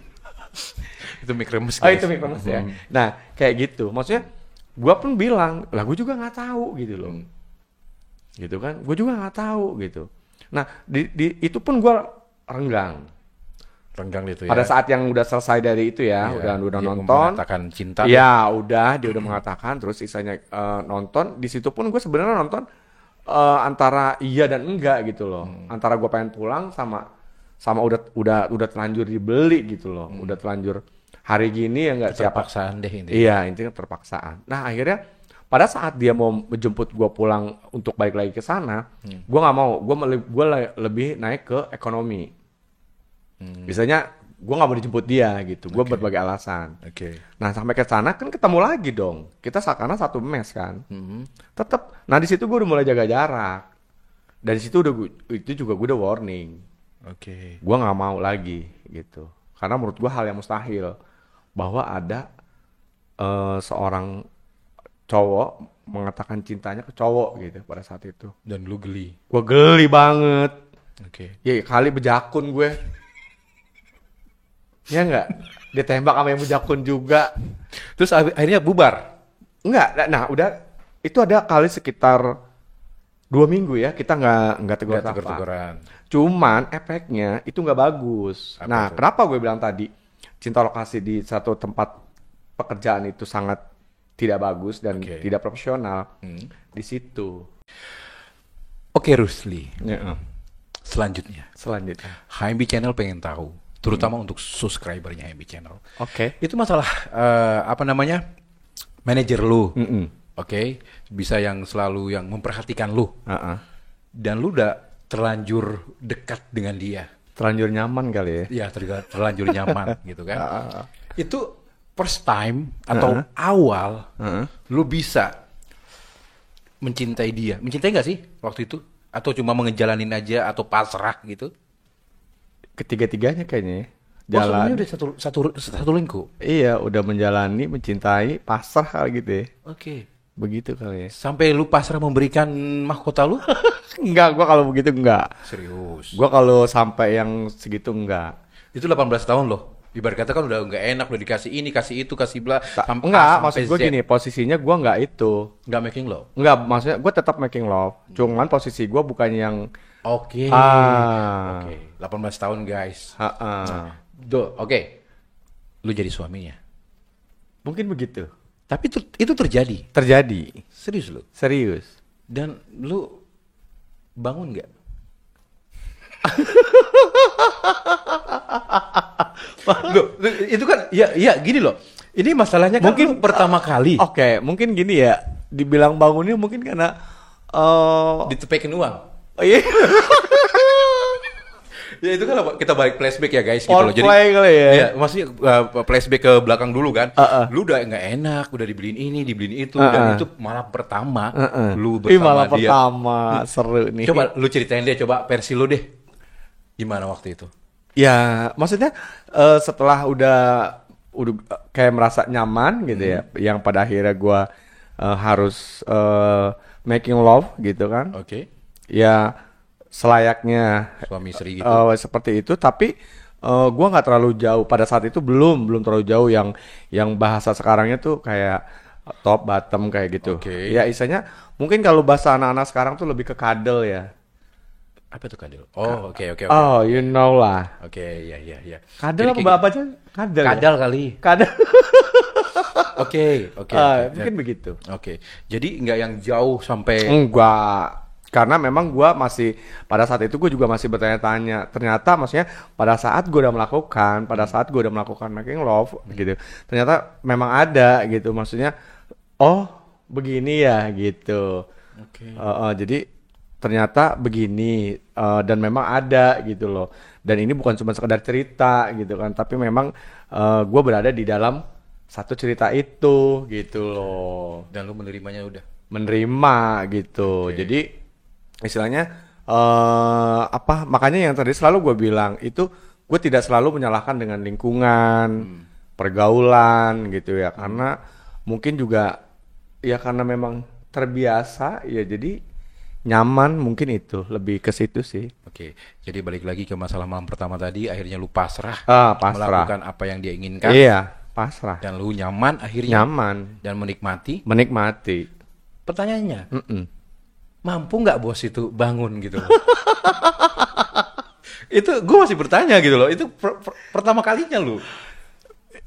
Speaker 1: Itu mic remes,
Speaker 2: Oh
Speaker 1: guys.
Speaker 2: itu mikromas ya. Nah kayak gitu. Maksudnya gua pun bilang, lah gue juga nggak tahu gitu loh. Gitu kan. Gue juga nggak tahu gitu. Nah itu pun gua renggang.
Speaker 1: Renggang itu ya.
Speaker 2: Pada saat yang udah selesai dari itu ya,
Speaker 1: Iya,
Speaker 2: udah
Speaker 1: dia
Speaker 2: nonton.
Speaker 1: mengatakan cinta.
Speaker 2: Ya udah dia udah mengatakan. Terus sisanya nonton. Di situ pun gue sebenarnya nonton antara iya dan enggak gitu loh. Antara gue pengen pulang sama udah terlanjur dibeli gitu loh. Udah terlanjur hari gini ya nggak siapa.
Speaker 1: Terpaksaan deh ini.
Speaker 2: Iya intinya terpaksaan. Nah akhirnya pada saat dia mau menjemput gue pulang untuk balik lagi ke sana, gue nggak mau. Gue lebih naik ke ekonomi. Biasanya gue nggak mau dijemput dia gitu. Gue berbagai alasan.
Speaker 1: Oke.
Speaker 2: Nah sampai ke sana kan ketemu lagi dong. Kita karena satu mes kan. Tetap. Nah di situ gue udah mulai jaga jarak. Dari situ itu juga gue udah warning.
Speaker 1: Oke.
Speaker 2: Gue nggak mau lagi gitu. Karena menurut gue hal yang mustahil bahwa ada seorang cowok mengatakan cintanya ke cowok gitu pada saat itu.
Speaker 1: Dan lu geli.
Speaker 2: Gue geli banget.
Speaker 1: Oke.
Speaker 2: Ya kali bejakun gue. Ya nggak? Ditembak sama yang bejakun juga.
Speaker 1: Terus akhirnya bubar.
Speaker 2: Enggak, nah udah itu ada kali sekitar 2 minggu ya kita nggak tegur-teguran. Cuman efeknya itu nggak bagus.
Speaker 1: Apa
Speaker 2: Nah
Speaker 1: itu?
Speaker 2: kenapa gue bilang tadi cinta lokasi di satu tempat pekerjaan itu sangat tidak bagus dan
Speaker 1: Oke.
Speaker 2: tidak profesional di situ.
Speaker 1: Oke Rusli.
Speaker 2: Ya,
Speaker 1: Selanjutnya.
Speaker 2: selanjutnya.
Speaker 1: HMB Channel pengen tahu. Terutama untuk subscribernya HMB Channel.
Speaker 2: Oke.
Speaker 1: Itu masalah apa namanya? Manajer lu.
Speaker 2: Mm-mm.
Speaker 1: Oke. Bisa yang selalu yang memperhatikan lu.
Speaker 2: Uh-uh.
Speaker 1: Dan lu udah terlanjur dekat dengan dia.
Speaker 2: Terlanjur nyaman kali ya.
Speaker 1: Ya, terlanjur nyaman gitu kan. Itu first time atau awal lu bisa mencintai dia. Mencintai nggak sih waktu itu? Atau cuma ngejalanin aja atau pasrah gitu?
Speaker 2: Ketiga-tiganya kayaknya ya.
Speaker 1: Oh, sebenarnya
Speaker 2: Jalan.
Speaker 1: udah satu lingkup.
Speaker 2: Iya, udah menjalani, mencintai, pasrah kali gitu ya.
Speaker 1: Oke.
Speaker 2: Begitu kali ya.
Speaker 1: Sampai lu pasrah memberikan mahkota lu?
Speaker 2: Enggak, gua kalau begitu enggak.
Speaker 1: Serius.
Speaker 2: Gua kalau sampai yang segitu enggak.
Speaker 1: Itu 18 tahun loh. Ibarat kata kan udah nggak enak, udah dikasih ini, kasih itu, kasih bla.
Speaker 2: Enggak, maksud gue gini, posisinya gua enggak itu.
Speaker 1: Nggak making love.
Speaker 2: Enggak, maksudnya gue tetap making love. Cuman posisi gua bukan yang
Speaker 1: Oke.
Speaker 2: ah,
Speaker 1: Oke. 18 tahun guys. Oke. Lu jadi suaminya.
Speaker 2: mungkin begitu.
Speaker 1: Tapi itu terjadi.
Speaker 2: Terjadi.
Speaker 1: Serius lu.
Speaker 2: Serius.
Speaker 1: Dan lu bangun nggak? Loh, itu kan ya gini loh. Ini masalahnya kan
Speaker 2: Mungkin
Speaker 1: lu pertama kali
Speaker 2: Oke, mungkin gini ya. Dibilang bangunnya mungkin karena
Speaker 1: ditepekin uang.
Speaker 2: oh iya,
Speaker 1: Ya itu kan kita balik flashback ya guys gitu loh. Jadi
Speaker 2: foreplay kali ya.
Speaker 1: ya maksudnya flashback ke belakang dulu kan. Lu udah nggak enak, udah dibeliin ini, dibeliin itu dan itu malah pertama lu
Speaker 2: Ih,
Speaker 1: bersama
Speaker 2: malah
Speaker 1: dia.
Speaker 2: pertama seru nih.
Speaker 1: Coba lu ceritain deh, coba versi lu deh. Gimana waktu itu?
Speaker 2: Ya, maksudnya setelah udah kayak merasa nyaman gitu ya, yang pada akhirnya gua harus making love gitu kan.
Speaker 1: Oke.
Speaker 2: Ya selayaknya
Speaker 1: Suami istri gitu.
Speaker 2: seperti itu, tapi gua nggak terlalu jauh pada saat itu, belum terlalu jauh yang bahasa sekarangnya tuh kayak top bottom kayak gitu.
Speaker 1: Oke.
Speaker 2: Ya istilahnya mungkin kalau bahasa anak-anak sekarang tuh lebih ke kadel ya.
Speaker 1: Apa tuh kadel? Oh, oke.
Speaker 2: Oh, you know lah.
Speaker 1: Oke, ya.
Speaker 2: Kadel
Speaker 1: Jadi
Speaker 2: apa apa aja? Kadel. Ya?
Speaker 1: kadal kali.
Speaker 2: Kadel.
Speaker 1: Oke.
Speaker 2: Mungkin begitu.
Speaker 1: Oke. Jadi nggak yang jauh sampai
Speaker 2: Enggak. Karena memang gua masih pada saat itu gue juga masih bertanya-tanya. Ternyata maksudnya pada saat gue udah melakukan making love gitu. Ternyata memang ada gitu. Maksudnya oh, begini ya gitu.
Speaker 1: Oke.
Speaker 2: Jadi ternyata begini dan memang ada gitu loh. Dan ini bukan cuma sekedar cerita gitu kan, tapi memang gue berada di dalam satu cerita itu gitu loh.
Speaker 1: Dan lu menerimanya udah.
Speaker 2: Menerima gitu. Jadi istilahnya makanya yang tadi selalu gue bilang itu gue tidak selalu menyalahkan dengan lingkungan, pergaulan gitu ya, karena mungkin juga ya karena memang terbiasa ya, jadi nyaman, mungkin itu lebih ke situ sih.
Speaker 1: Oke, jadi balik lagi ke masalah malam pertama tadi, akhirnya lu pasrah,
Speaker 2: Pasrah.
Speaker 1: melakukan apa yang dia inginkan,
Speaker 2: Iya, pasrah.
Speaker 1: dan lu nyaman akhirnya,
Speaker 2: Nyaman,
Speaker 1: dan menikmati.
Speaker 2: menikmati.
Speaker 1: Pertanyaannya,
Speaker 2: Mm-mm.
Speaker 1: mampu nggak bos itu bangun gitu loh? Itu gue masih bertanya gitu loh, itu pertama kalinya lu,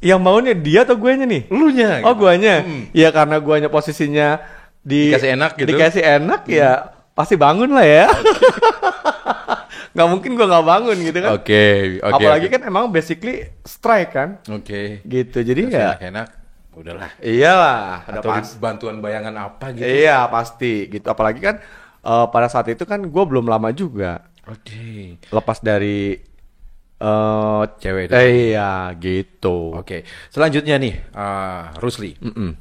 Speaker 2: Yang maunya dia atau guanya nih?
Speaker 1: elunya
Speaker 2: Oh,
Speaker 1: gitu.
Speaker 2: guanya. Ya karena guanya posisinya
Speaker 1: Dikasih enak gitu.
Speaker 2: Dikasih enak ya pasti bangun lah ya. Nggak mungkin gua nggak bangun gitu kan.
Speaker 1: Oke,
Speaker 2: Apalagi kan emang basically strike kan.
Speaker 1: Oke.
Speaker 2: Gitu. Jadi
Speaker 1: Kasih
Speaker 2: ya
Speaker 1: enak-enak, udahlah.
Speaker 2: iyalah, udah
Speaker 1: Atau
Speaker 2: pas.
Speaker 1: bantuan bayangan apa gitu.
Speaker 2: Iya, pasti gitu. Apalagi kan pada saat itu kan gua belum lama juga
Speaker 1: Oke.
Speaker 2: lepas dari
Speaker 1: Cewek itu.
Speaker 2: iya, gitu.
Speaker 1: Oke. Selanjutnya nih, Rusli.
Speaker 2: Mm-mm.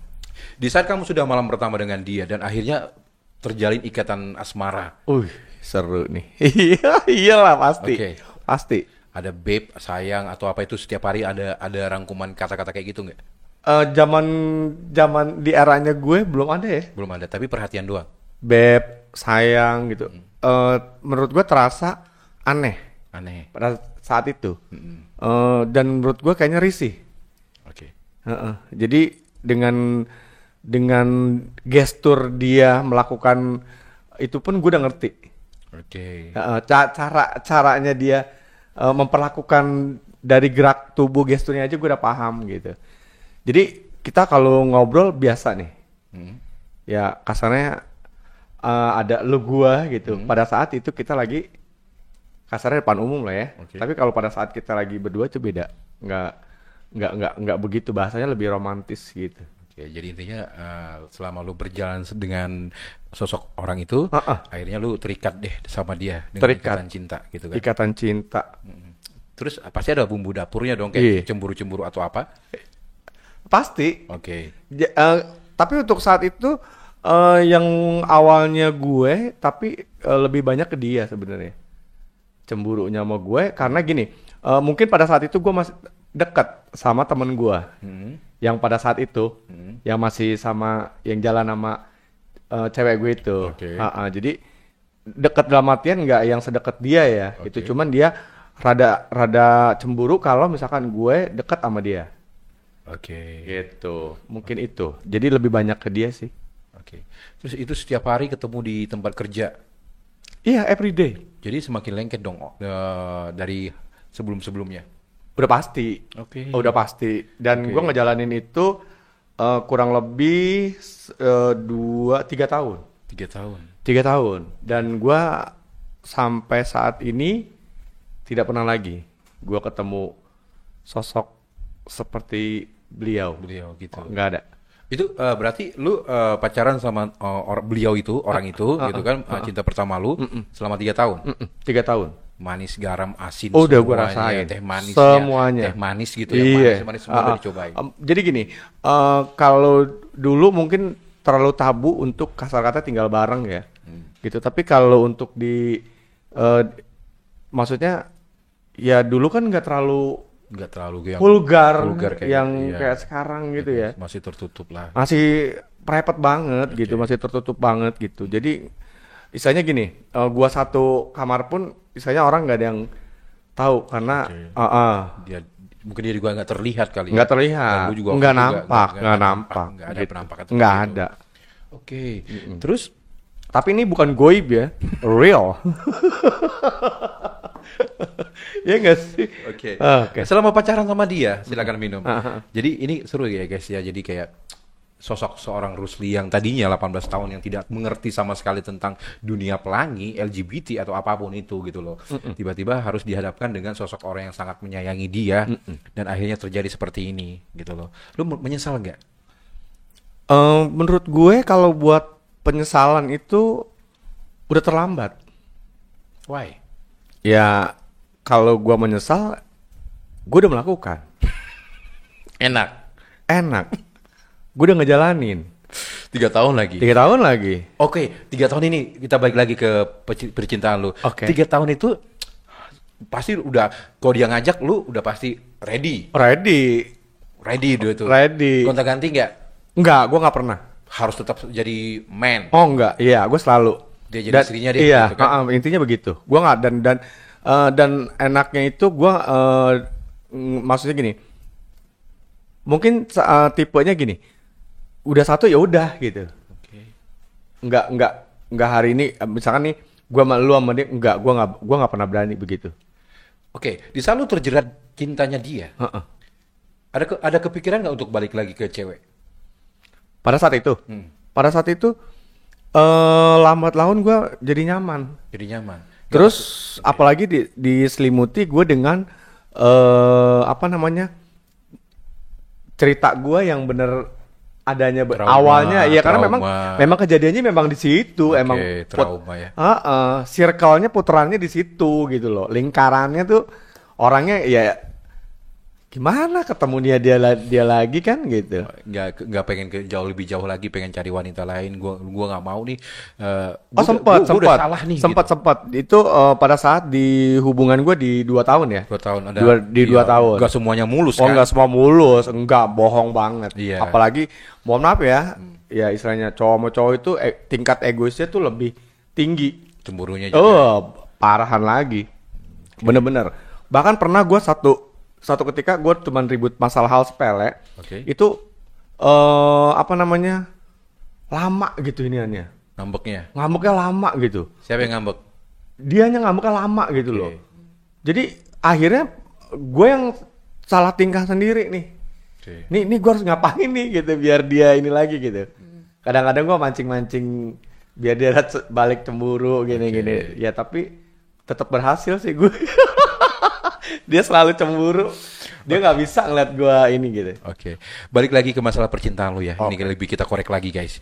Speaker 1: Di saat kamu sudah malam pertama dengan dia dan akhirnya terjalin ikatan asmara.
Speaker 2: Seru nih. Iya, iyalah pasti.
Speaker 1: Oke.
Speaker 2: Pasti.
Speaker 1: Ada babe, sayang atau apa itu setiap hari ada rangkuman kata-kata kayak gitu nggak?
Speaker 2: Zaman di eranya gue belum ada ya.
Speaker 1: Belum ada, tapi perhatian doang.
Speaker 2: Beb, sayang gitu. Menurut gue terasa aneh
Speaker 1: Aneh.
Speaker 2: pada saat itu. Dan menurut gue kayaknya risih.
Speaker 1: Oke.
Speaker 2: Jadi dengan gestur dia melakukan itu pun gue udah ngerti.
Speaker 1: Oke.
Speaker 2: Caranya dia memperlakukan dari gerak tubuh gesturnya aja gue udah paham gitu. Jadi kita kalau ngobrol biasa nih, ya kasarnya ada lu gua gitu. Pada saat itu kita lagi kasarnya depan umum lah ya.
Speaker 1: Oke.
Speaker 2: Tapi kalau pada saat kita lagi berdua itu beda, nggak begitu, bahasanya lebih romantis gitu.
Speaker 1: Oke, jadi intinya selama lu berjalan dengan sosok orang itu, akhirnya lu terikat deh sama dia dengan
Speaker 2: Terikat.
Speaker 1: ikatan cinta gitu kan.
Speaker 2: Ikatan cinta.
Speaker 1: Terus pasti ada bumbu dapurnya dong
Speaker 2: Iya.
Speaker 1: kayak cemburu-cemburu atau apa?
Speaker 2: Pasti.
Speaker 1: Oke.
Speaker 2: Tapi untuk saat itu yang awalnya gue, tapi lebih banyak ke dia sebenarnya. Cemburunya sama gue karena gini, mungkin pada saat itu gue masih dekat sama temen gue, yang pada saat itu, yang masih sama, yang jalan sama cewek gue itu.
Speaker 1: Oke.
Speaker 2: Jadi dekat dalam artian nggak yang sedekat dia ya,
Speaker 1: Oke.
Speaker 2: itu cuman dia rada cemburu kalau misalkan gue dekat sama dia.
Speaker 1: Oke.
Speaker 2: Gitu, mungkin itu. Jadi lebih banyak ke dia sih.
Speaker 1: Oke. Terus itu setiap hari ketemu di tempat kerja.
Speaker 2: Iya, everyday.
Speaker 1: Jadi semakin lengket dong dari sebelum-sebelumnya.
Speaker 2: Udah pasti.
Speaker 1: Oke.
Speaker 2: Udah pasti. Dan
Speaker 1: Oke.
Speaker 2: gue ngejalanin itu kurang lebih 3 tahun.
Speaker 1: 3 tahun.
Speaker 2: 3 tahun. Dan gue sampai saat ini tidak pernah lagi gue ketemu sosok seperti beliau.
Speaker 1: Beliau gitu.
Speaker 2: Nggak ada.
Speaker 1: Itu berarti lu pacaran sama beliau itu, orang itu gitu kan, cinta pertama lu selama 3 tahun.
Speaker 2: 3 tahun.
Speaker 1: Manis, garam, asin,
Speaker 2: Oh, udah gua
Speaker 1: semuanya,
Speaker 2: rasain.
Speaker 1: teh manis,
Speaker 2: Semuanya.
Speaker 1: teh manis gitu ya,
Speaker 2: Iya.
Speaker 1: manis semua udah dicobain.
Speaker 2: Jadi gini, kalau dulu mungkin terlalu tabu untuk kasar kata tinggal bareng ya, gitu. Tapi kalau untuk maksudnya ya dulu kan nggak terlalu
Speaker 1: Nggak terlalu yang
Speaker 2: vulgar
Speaker 1: kayak
Speaker 2: yang
Speaker 1: iya.
Speaker 2: kayak sekarang gitu ya.
Speaker 1: Masih tertutup lah.
Speaker 2: Masih private banget gitu, masih tertutup banget gitu. Jadi istilahnya gini, gua satu kamar pun istilahnya orang nggak ada yang tahu karena
Speaker 1: Dia mungkin dia juga nggak terlihat kali.
Speaker 2: nggak
Speaker 1: Dan
Speaker 2: terlihat,
Speaker 1: lu juga
Speaker 2: nggak
Speaker 1: juga
Speaker 2: nampak, nggak
Speaker 1: nggak ada
Speaker 2: gitu.
Speaker 1: penampakan
Speaker 2: Nggak
Speaker 1: seperti itu.
Speaker 2: ada.
Speaker 1: Oke. Terus
Speaker 2: Tapi ini bukan goib ya, real. Ya nggak sih?
Speaker 1: Oke.
Speaker 2: Oke.
Speaker 1: Selama pacaran sama dia, silakan minum. Jadi ini seru ya guys ya. Jadi kayak sosok seorang Rusli yang tadinya 18 tahun yang tidak mengerti sama sekali tentang dunia pelangi, LGBT atau apapun itu gitu loh. Tiba-tiba harus dihadapkan dengan sosok orang yang sangat menyayangi dia dan akhirnya terjadi seperti ini gitu loh. Lu menyesal nggak?
Speaker 2: Menurut gue kalau buat penyesalan itu udah terlambat.
Speaker 1: Why?
Speaker 2: Ya kalau gua menyesal, gue udah melakukan.
Speaker 1: Enak.
Speaker 2: Gue udah ngejalanin.
Speaker 1: 3 tahun lagi.
Speaker 2: 3 tahun lagi.
Speaker 1: Oke, 3 tahun ini kita balik lagi ke percintaan lu.
Speaker 2: Oke.
Speaker 1: 3 tahun itu pasti udah, kalau dia ngajak lu udah pasti ready dulu tuh.
Speaker 2: Ready.
Speaker 1: Gonta-ganti nggak?
Speaker 2: Enggak, gue nggak pernah.
Speaker 1: Harus tetap jadi man.
Speaker 2: Oh enggak, iya gue selalu.
Speaker 1: Dia jadi istrinya dia
Speaker 2: Iya,
Speaker 1: gitu kan.
Speaker 2: intinya begitu. Gua nggak dan enaknya itu gua maksudnya gini. Mungkin tipenya gini. Udah satu ya udah gitu.
Speaker 1: Oke.
Speaker 2: Nggak hari ini misalkan nih gua sama lu sama dia gua nggak pernah berani begitu.
Speaker 1: Oke, di saat lu terjerat cintanya dia,
Speaker 2: Heeh.
Speaker 1: ada kepikiran nggak untuk balik lagi ke cewek?
Speaker 2: Pada saat itu. Pada saat itu lambat laun gua jadi nyaman.
Speaker 1: Jadi nyaman.
Speaker 2: Terus apalagi diselimuti gue dengan apa namanya cerita gue yang bener adanya awalnya ya karena memang kejadiannya memang di situ.
Speaker 1: Oke,
Speaker 2: emang
Speaker 1: trauma ya.
Speaker 2: circle-nya puterannya di situ gitu loh, lingkarannya tuh orangnya ya gimana ketemu dia lagi kan gitu.
Speaker 1: Nggak pengen ke lebih jauh lagi, pengen cari wanita lain. Gua nggak mau nih.
Speaker 2: Sempat
Speaker 1: udah salah nih.
Speaker 2: Sempat itu pada saat di hubungan gue di 2 tahun ya.
Speaker 1: 2 tahun ada.
Speaker 2: Di 2 tahun.
Speaker 1: Nggak semuanya mulus
Speaker 2: Oh
Speaker 1: kan?
Speaker 2: nggak semua mulus, enggak, bohong banget.
Speaker 1: Iya.
Speaker 2: Apalagi mohon maaf ya, ya istilahnya cowok sama cowok itu tingkat egoisnya tuh lebih tinggi.
Speaker 1: Cemburunya juga.
Speaker 2: Parahan lagi. Bener-bener. Bahkan pernah gue satu ketika gue cuman ribut masalah hal sepele.
Speaker 1: Oke.
Speaker 2: Itu apa namanya lama gitu iniannya. Ngambeknya lama gitu.
Speaker 1: Siapa yang ngambek?
Speaker 2: Dianya ngambeknya lama gitu
Speaker 1: Oke.
Speaker 2: loh. Jadi akhirnya gue yang salah tingkah sendiri nih.
Speaker 1: Oke.
Speaker 2: Nih gue harus ngapain nih gitu biar dia ini lagi gitu. Kadang-kadang gue mancing-mancing biar dia balik cemburu gini-gini. Ya tapi tetap berhasil sih gue. Dia selalu cemburu. Dia nggak bisa ngeliat gue ini gitu.
Speaker 1: Oke. Balik lagi ke masalah percintaan lu ya. Ini lebih kita korek lagi guys.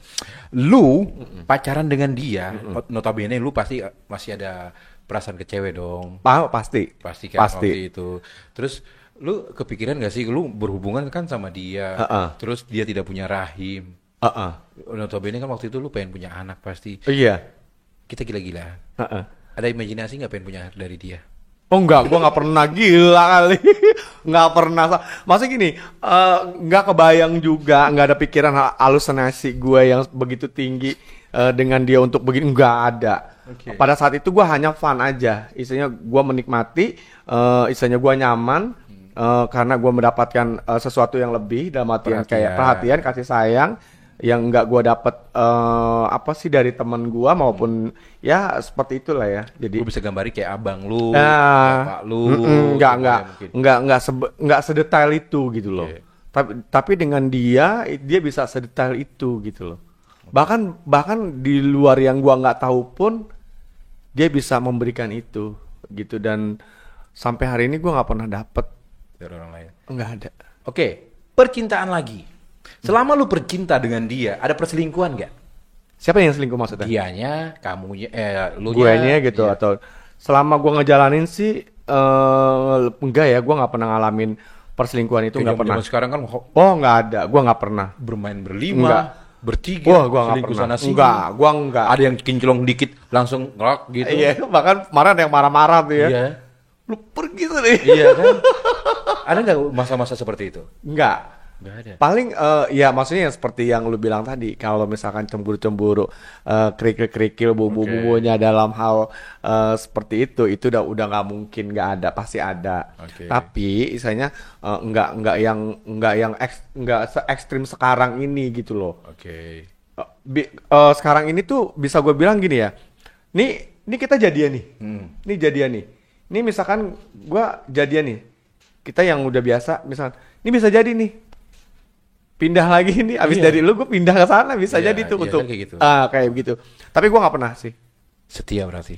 Speaker 1: Lu pacaran dengan dia, notabene lu pasti masih ada perasaan ke cewek dong.
Speaker 2: Pasti.
Speaker 1: Pasti kan waktu itu. Terus lu kepikiran gak sih lu berhubungan kan sama dia, terus dia tidak punya rahim. Notabene kan waktu itu lu pengen punya anak pasti.
Speaker 2: Iya.
Speaker 1: Kita gila-gila. Ada imajinasi nggak pengen punya anak dari dia?
Speaker 2: Oh enggak, gue nggak pernah, gila kali. Nggak pernah. Maksudnya gini, nggak kebayang juga, nggak ada pikiran halusinasi gue yang begitu tinggi dengan dia untuk begini, nggak ada. Okay. Pada saat itu gue hanya fun aja, istilahnya gue menikmati, istilahnya gue nyaman karena gue mendapatkan sesuatu yang lebih dalam artian kayak perhatian, kasih sayang yang nggak gue dapet apa sih dari teman gue maupun ya seperti itulah ya. Jadi
Speaker 1: lu bisa gambari kayak abang lu, bapak lu,
Speaker 2: nggak sedetail itu gitu loh. Tapi dengan dia bisa sedetail itu gitu loh. Bahkan di luar yang gue nggak tahu pun dia bisa memberikan itu gitu, dan sampai hari ini gue nggak pernah dapet
Speaker 1: dari orang lain.
Speaker 2: Nggak ada.
Speaker 1: Oke, percintaan lagi. Selama lu bercinta dengan dia, ada perselingkuhan gak?
Speaker 2: Siapa yang selingkuh maksudnya?
Speaker 1: Dianya, kamunya, lu
Speaker 2: guenya gitu iya. Atau selama gua ngejalanin sih enggak ya, gua nggak pernah ngalamin perselingkuhan itu, nggak pernah.
Speaker 1: Sekarang kan
Speaker 2: nggak ada, gua nggak pernah.
Speaker 1: Bermain berlima, bertiga,
Speaker 2: gua nggak pernah.
Speaker 1: Sana sini.
Speaker 2: Gua nggak.
Speaker 1: Ada yang kinclong dikit langsung rock gitu.
Speaker 2: Iya, bahkan kemarin ada yang marah-marah tuh ya.
Speaker 1: Iya.
Speaker 2: Lu pergi tadi.
Speaker 1: Iya kan? Ada nggak masa-masa seperti itu?
Speaker 2: Nggak ada. Paling ya maksudnya yang seperti yang lu bilang tadi, kalau misalkan cemburu-cemburu, kerikil-kerikil, bumbu-bumbunya dalam hal seperti itu udah nggak mungkin, nggak ada, pasti ada. Tapi misalnya nggak yang se ekstrim sekarang ini gitu loh. Sekarang ini tuh bisa gue bilang gini ya, ini kita jadian nih, ini jadian nih, ini misalkan gue jadian nih, kita yang udah biasa, misalkan ini bisa jadi nih. Pindah lagi nih, abis dari lu gue pindah ke sana bisa jadi tuh untuk
Speaker 1: kayak gitu.
Speaker 2: Kayak begitu. Tapi gue nggak pernah sih.
Speaker 1: Setia berarti?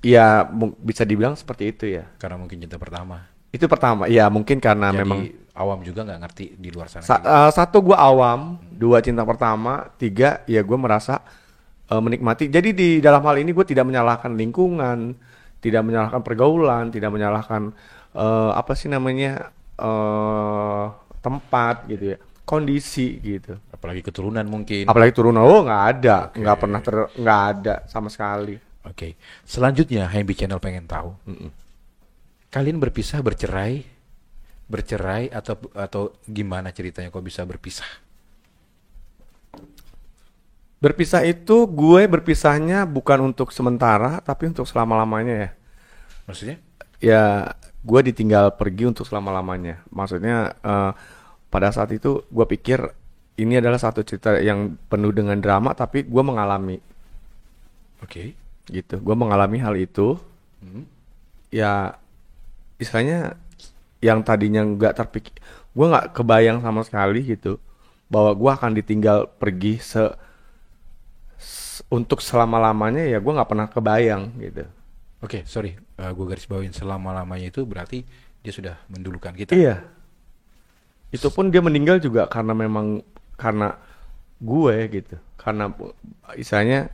Speaker 2: Iya, bisa dibilang seperti itu ya.
Speaker 1: Karena mungkin cinta pertama.
Speaker 2: Itu pertama, ya mungkin karena jadi, memang
Speaker 1: awam juga nggak ngerti di luar sana.
Speaker 2: Satu gue awam, dua cinta pertama, tiga ya gue merasa menikmati. Jadi di dalam hal ini gue tidak menyalahkan lingkungan, tidak menyalahkan pergaulan, tidak menyalahkan apa sih namanya tempat gitu ya. Kondisi gitu,
Speaker 1: apalagi keturunan mungkin.
Speaker 2: Apalagi turunan, nggak ada, nggak pernah nggak ada sama sekali.
Speaker 1: Oke. Selanjutnya HMB Channel pengen tahu, kalian berpisah, bercerai atau gimana ceritanya kok bisa berpisah?
Speaker 2: Berpisah itu gue berpisahnya bukan untuk sementara, tapi untuk selama-lamanya ya.
Speaker 1: Maksudnya?
Speaker 2: Ya, gue ditinggal pergi untuk selama-lamanya. Maksudnya pada saat itu gue pikir ini adalah satu cerita yang penuh dengan drama, tapi gue mengalami
Speaker 1: Oke.
Speaker 2: gitu. Gue mengalami hal itu.
Speaker 1: Hmm.
Speaker 2: Ya, istilahnya yang tadinya nggak terpikir, gue nggak kebayang sama sekali gitu bahwa gue akan ditinggal pergi untuk selama-lamanya. Ya, gue nggak pernah kebayang gitu.
Speaker 1: Oke, sorry. Gue garis bawain selama-lamanya itu berarti dia sudah mendulukan kita.
Speaker 2: Iya, itu pun dia meninggal juga karena memang karena gue gitu. Karena istilahnya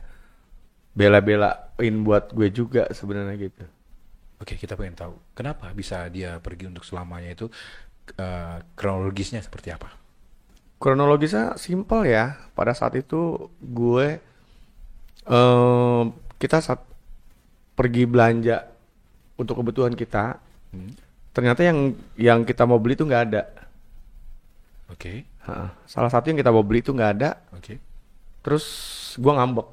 Speaker 2: bela-belain buat gue juga sebenarnya gitu.
Speaker 1: Oke, kita pengen tahu kenapa bisa dia pergi untuk selamanya itu, kronologisnya seperti apa?
Speaker 2: Kronologisnya simpel ya. Pada saat itu gue eh kita saat pergi belanja untuk kebutuhan kita,
Speaker 1: Hmm.
Speaker 2: ternyata yang kita mau beli itu nggak ada.
Speaker 1: Oke,
Speaker 2: Salah satu yang kita mau beli itu nggak ada.
Speaker 1: oke.
Speaker 2: Terus gue ngambek,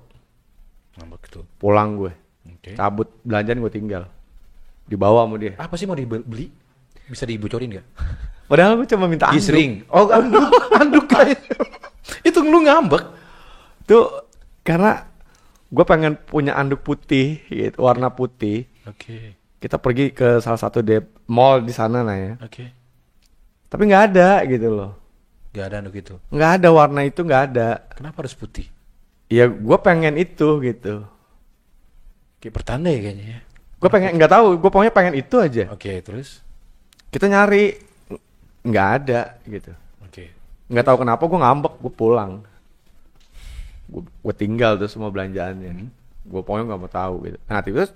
Speaker 1: Ngambek itu.
Speaker 2: pulang gue,
Speaker 1: Oke.
Speaker 2: cabut belanjaan gue tinggal, dibawa sama dia.
Speaker 1: Apa sih mau dibeli? Bisa dibocorin nggak?
Speaker 2: Padahal gue cuma minta anduk.
Speaker 1: Gisring. Oh, anduk, anduk kayak. Itu lu ngambek.
Speaker 2: Tuh karena gue pengen punya anduk putih, gitu, warna putih.
Speaker 1: Oke,
Speaker 2: Kita pergi ke salah satu mall di sana nah ya.
Speaker 1: oke.
Speaker 2: Tapi nggak ada gitu loh.
Speaker 1: Gak ada anduk itu.
Speaker 2: Nggak ada warna itu nggak ada.
Speaker 1: Kenapa harus putih?
Speaker 2: Ya gue pengen itu gitu.
Speaker 1: Kayak pertanda ya kayaknya ya.
Speaker 2: Gue pengen nggak tahu. Gue pokoknya pengen itu aja.
Speaker 1: Oke, terus?
Speaker 2: Kita nyari nggak ada gitu.
Speaker 1: Oke.
Speaker 2: Nggak tahu kenapa gue ngambek. Gue pulang. Gue tinggal tuh semua belanjaannya. Gue pokoknya nggak mau tahu gitu. Nah terus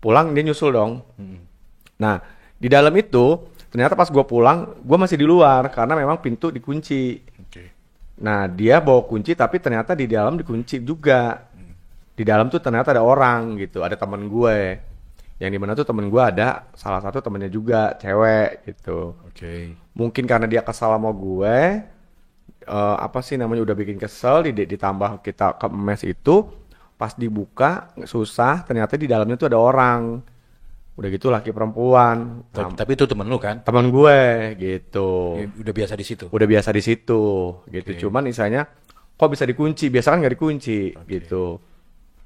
Speaker 2: pulang dia nyusul dong.
Speaker 1: Hmm.
Speaker 2: Nah di dalam itu ternyata pas gue pulang gue masih di luar karena memang pintu dikunci.
Speaker 1: Oke.
Speaker 2: Nah dia bawa kunci tapi ternyata di dalam dikunci juga. Di dalam tuh ternyata ada orang gitu, ada teman gue. Yang dimana tuh temen gue ada salah satu temennya juga cewek gitu.
Speaker 1: Oke.
Speaker 2: Mungkin karena dia kesal sama gue, apa sih namanya udah bikin kesel, ditambah kita ke mes itu, pas dibuka susah, ternyata di dalamnya tuh ada orang. Udah gitu laki perempuan.
Speaker 1: Tapi itu temen lu kan?
Speaker 2: Teman gue gitu.
Speaker 1: Udah biasa di situ.
Speaker 2: Udah biasa di situ gitu.
Speaker 1: Oke.
Speaker 2: Cuman misalnya kok bisa dikunci? Biasa kan nggak dikunci
Speaker 1: Oke.
Speaker 2: gitu.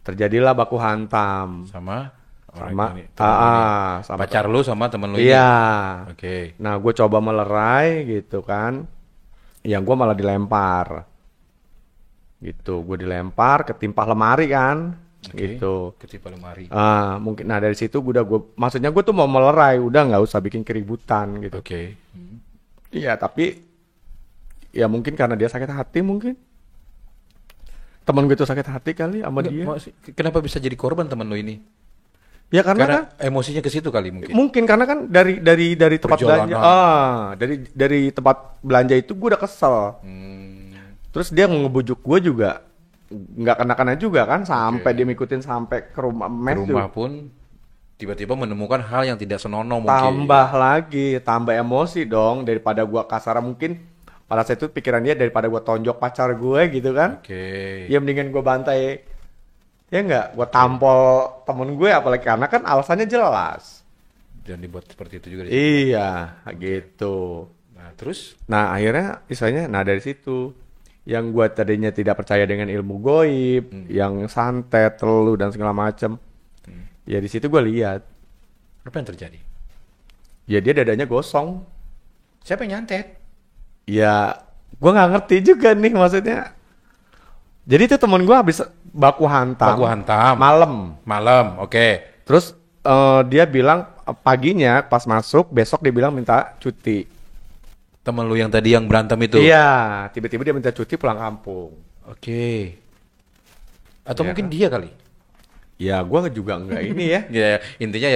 Speaker 2: Terjadilah baku hantam
Speaker 1: Sama orang
Speaker 2: sama
Speaker 1: ini, temen lu ini.
Speaker 2: sama
Speaker 1: Pacar lu sama temen lu ini.
Speaker 2: iya.
Speaker 1: Oke.
Speaker 2: Nah, gue coba melerai gitu kan. Yang gue malah dilempar. Gitu, gue dilempar ketimpa lemari kan.
Speaker 1: Oke.
Speaker 2: Gitu.
Speaker 1: Ketipa lemari.
Speaker 2: Mungkin nah dari situ maksudnya gue tuh mau melerai, udah nggak usah bikin keributan gitu.
Speaker 1: Oke.
Speaker 2: Iya, tapi ya mungkin karena dia sakit hati mungkin. Temen gue tuh sakit hati kali sama
Speaker 1: Enggak,
Speaker 2: dia.
Speaker 1: kenapa bisa jadi korban temen lu ini?
Speaker 2: Ya karena kan
Speaker 1: emosinya ke situ kali mungkin.
Speaker 2: mungkin karena kan dari tempat
Speaker 1: Perjalanan.
Speaker 2: belanja. Dari tempat belanja itu gue udah kesel. Terus dia ngebujuk gue juga nggak kena-kena juga kan sampai dia ngikutin sampai ke rumah
Speaker 1: Ke
Speaker 2: mes
Speaker 1: rumah
Speaker 2: juga.
Speaker 1: pun tiba-tiba menemukan hal yang tidak senonoh mungkin.
Speaker 2: Tambah emosi dong daripada gue kasar mungkin pada saat itu pikiran dia daripada gue tonjok pacar gue gitu kan.
Speaker 1: Oke.
Speaker 2: Ya mendingan gue bantai. Ya enggak, gue tampol temen gue apalagi karena kan alasannya jelas.
Speaker 1: Dan dibuat seperti itu juga.
Speaker 2: Iya, gitu.
Speaker 1: Nah, terus?
Speaker 2: Nah, akhirnya istilahnya dari situ yang gue tadinya tidak percaya dengan ilmu goib, yang santet, telu dan segala macem. Ya di situ gue lihat,
Speaker 1: Apa yang terjadi?
Speaker 2: ya dia dadanya gosong.
Speaker 1: Siapa yang nyantet?
Speaker 2: Ya, gue nggak ngerti juga nih maksudnya. Jadi itu temen gue habis baku hantam.
Speaker 1: Baku hantam.
Speaker 2: Malam.
Speaker 1: Oke.
Speaker 2: Terus dia bilang paginya pas masuk besok dia bilang minta cuti.
Speaker 1: Temen lu yang tadi yang berantem itu?
Speaker 2: Iya, tiba-tiba dia minta cuti pulang kampung.
Speaker 1: Oke. Atau
Speaker 2: Iya
Speaker 1: mungkin
Speaker 2: kan?
Speaker 1: dia kali?
Speaker 2: Ya gue juga nggak ini ya.
Speaker 1: Ya, intinya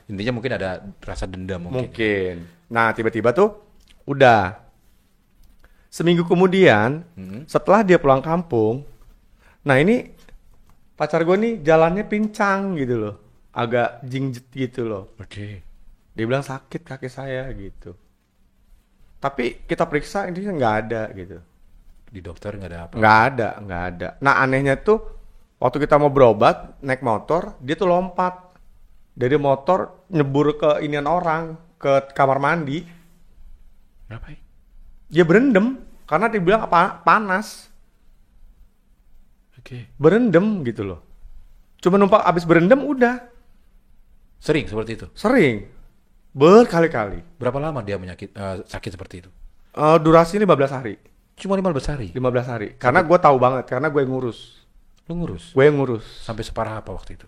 Speaker 1: intinya mungkin ada rasa dendam mungkin.
Speaker 2: Mungkin. Nah tiba-tiba tuh udah seminggu kemudian setelah dia pulang kampung, nah ini pacar gue nih jalannya pincang gitu loh, agak jingjet gitu loh.
Speaker 1: Oke.
Speaker 2: Dia bilang sakit kaki saya gitu. Tapi kita periksa ini nggak ada gitu.
Speaker 1: Di dokter nggak ada apa?
Speaker 2: Nggak ada. Nah anehnya tuh waktu kita mau berobat naik motor, dia tuh lompat dari motor nyebur ke inian orang, ke kamar mandi.
Speaker 1: Ngapain?
Speaker 2: Dia berendam karena dia bilang panas.
Speaker 1: Oke.
Speaker 2: Berendam gitu loh. Cuma numpang abis berendam udah.
Speaker 1: Sering seperti itu?
Speaker 2: Sering. Berkali-kali.
Speaker 1: Berapa lama dia sakit seperti itu?
Speaker 2: Durasi 15 hari.
Speaker 1: Cuma 15 hari?
Speaker 2: 15 hari. Karena gue tahu banget, karena gue yang ngurus.
Speaker 1: Lu ngurus?
Speaker 2: Gue yang ngurus.
Speaker 1: Sampai separah apa waktu itu?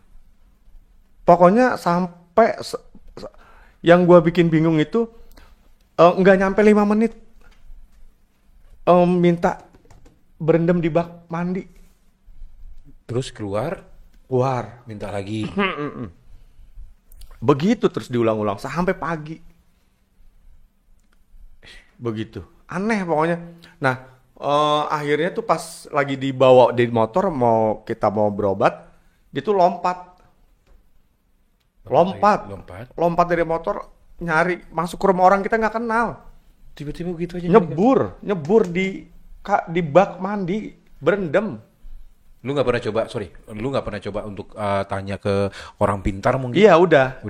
Speaker 2: Pokoknya sampai yang gue bikin bingung itu nggak nyampe 5 menit minta berendam di bak mandi.
Speaker 1: Terus keluar, minta lagi.
Speaker 2: Begitu terus diulang-ulang sampai pagi. Begitu. Aneh pokoknya. Nah, akhirnya tuh pas lagi dibawa di motor kita mau berobat, dia tuh lompat dari motor nyari masuk ke rumah orang kita nggak kenal.
Speaker 1: Tiba-tiba gitu aja.
Speaker 2: Nyebur di bak mandi, berendam.
Speaker 1: Lu nggak pernah coba untuk tanya ke orang pintar mungkin?
Speaker 2: Iya udah.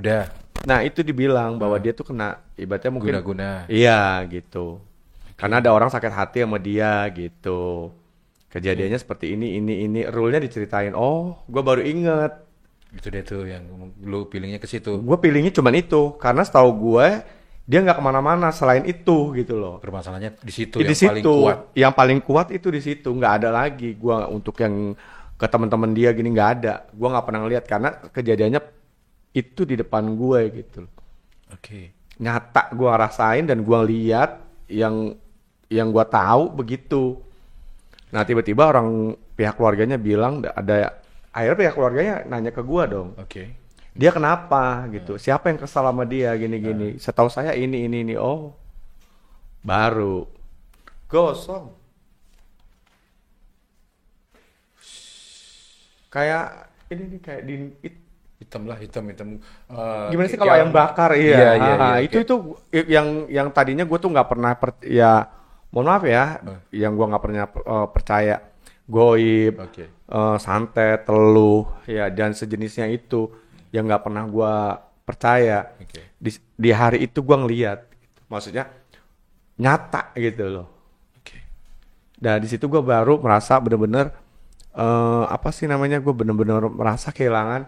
Speaker 2: Nah itu dibilang bahwa dia tuh kena ibaratnya mungkin
Speaker 1: guna-guna.
Speaker 2: Iya gitu. Karena ada orang sakit hati sama dia gitu. Kejadiannya seperti ini. Rule-nya diceritain. Oh, gue baru inget.
Speaker 1: Itu deh tuh yang lu pilihnya ke situ.
Speaker 2: Gue pilihnya cuman itu. Karena setahu gue dia nggak kemana-mana selain itu gitu loh.
Speaker 1: Permasalahannya di situ
Speaker 2: Di
Speaker 1: yang
Speaker 2: situ.
Speaker 1: paling kuat.
Speaker 2: Yang paling kuat itu di situ. Nggak ada lagi. Gue untuk yang ke teman-teman dia gini nggak ada. Gue nggak pernah ngeliat karena kejadiannya itu di depan gue gitu.
Speaker 1: Oke.
Speaker 2: Nyata gue rasain dan gue lihat yang gue tahu begitu. Nah tiba-tiba pihak keluarganya bilang akhirnya pihak keluarganya nanya ke gue dong.
Speaker 1: Oke.
Speaker 2: Dia kenapa gitu? Siapa yang kesal sama dia gini-gini? Setahu saya ini. Oh, baru gosong. Kayak ini nih kayak
Speaker 1: hitam.
Speaker 2: Gimana sih kalau ayam bakar? Iya. Itu yang tadinya gue tuh nggak pernah mohon maaf ya, yang gue nggak pernah percaya goib, santet, teluh, ya dan sejenisnya itu yang nggak pernah gue percaya. Di hari itu gue ngeliat, maksudnya nyata gitu loh. Dan di situ gue baru merasa bener-bener gue bener-bener merasa kehilangan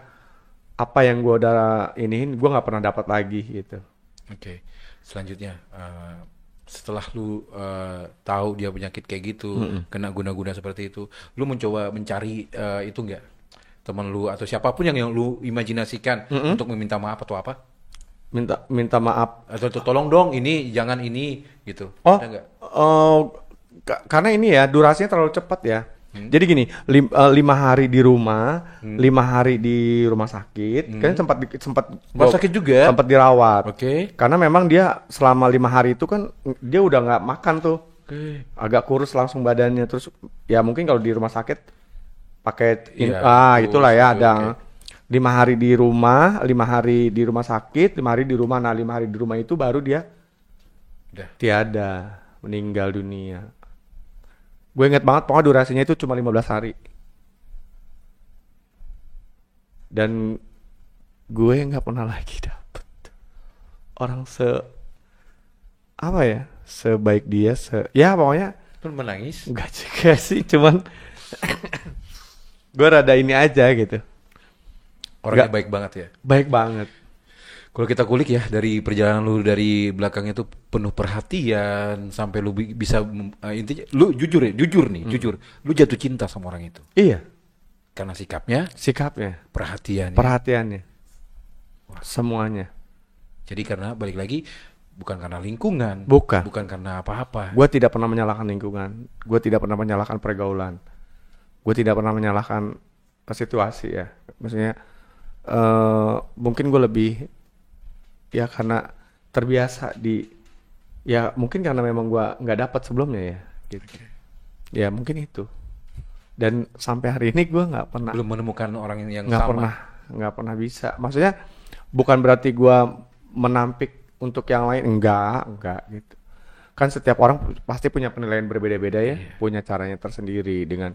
Speaker 2: apa yang gue udah gue nggak pernah dapat lagi gitu.
Speaker 1: Oke. Selanjutnya setelah lu tahu dia penyakit kayak gitu, kena guna-guna seperti itu, lu mencoba mencari itu enggak? Teman lu atau siapapun yang lu imajinasikan untuk meminta maaf atau apa?
Speaker 2: Minta maaf
Speaker 1: atau tolong dong ini jangan ini gitu.
Speaker 2: Ada
Speaker 1: enggak?
Speaker 2: Karena ini ya durasinya terlalu cepat ya. Jadi gini, 5 hari di rumah, 5 hari di rumah sakit, kan sempat
Speaker 1: rumah sakit juga,
Speaker 2: sempat dirawat.
Speaker 1: Oke.
Speaker 2: Karena memang dia selama 5 hari itu kan dia udah nggak makan tuh, agak kurus langsung badannya. Terus ya mungkin kalau di rumah sakit pakai itulah ya ada 5 hari di rumah, 5 hari di rumah sakit, 5 hari di rumah. Nah 5 hari di rumah itu baru dia tiada, meninggal dunia. Gue inget banget pokoknya durasinya itu cuma 15 hari. Dan gue nggak pernah lagi dapet orang sebaik dia, ya pokoknya.
Speaker 1: Lu menangis?
Speaker 2: Enggak juga sih, cuman gue rada ini aja gitu.
Speaker 1: Orangnya baik banget ya?
Speaker 2: Baik banget.
Speaker 1: Kalau kita kulik ya dari perjalanan lu dari belakangnya tuh penuh perhatian sampai lu bisa intinya lu jujur nih, lu jatuh cinta sama orang itu.
Speaker 2: Iya.
Speaker 1: Karena sikapnya,
Speaker 2: perhatiannya. Wah. Semuanya.
Speaker 1: Jadi karena balik lagi bukan karena lingkungan,
Speaker 2: bukan
Speaker 1: karena apa-apa.
Speaker 2: Gue tidak pernah menyalahkan lingkungan, gue tidak pernah menyalahkan pergaulan, gue tidak pernah menyalahkan situasi ya. Maksudnya mungkin gue lebih ya karena terbiasa mungkin karena memang gua nggak dapat sebelumnya ya gitu. Ya mungkin itu. Dan sampai hari ini gua nggak pernah
Speaker 1: belum menemukan orang yang sama.
Speaker 2: Nggak pernah bisa. Maksudnya bukan berarti gua menampik untuk yang lain, enggak gitu. kan setiap orang pasti punya penilaian berbeda-beda ya, punya caranya tersendiri dengan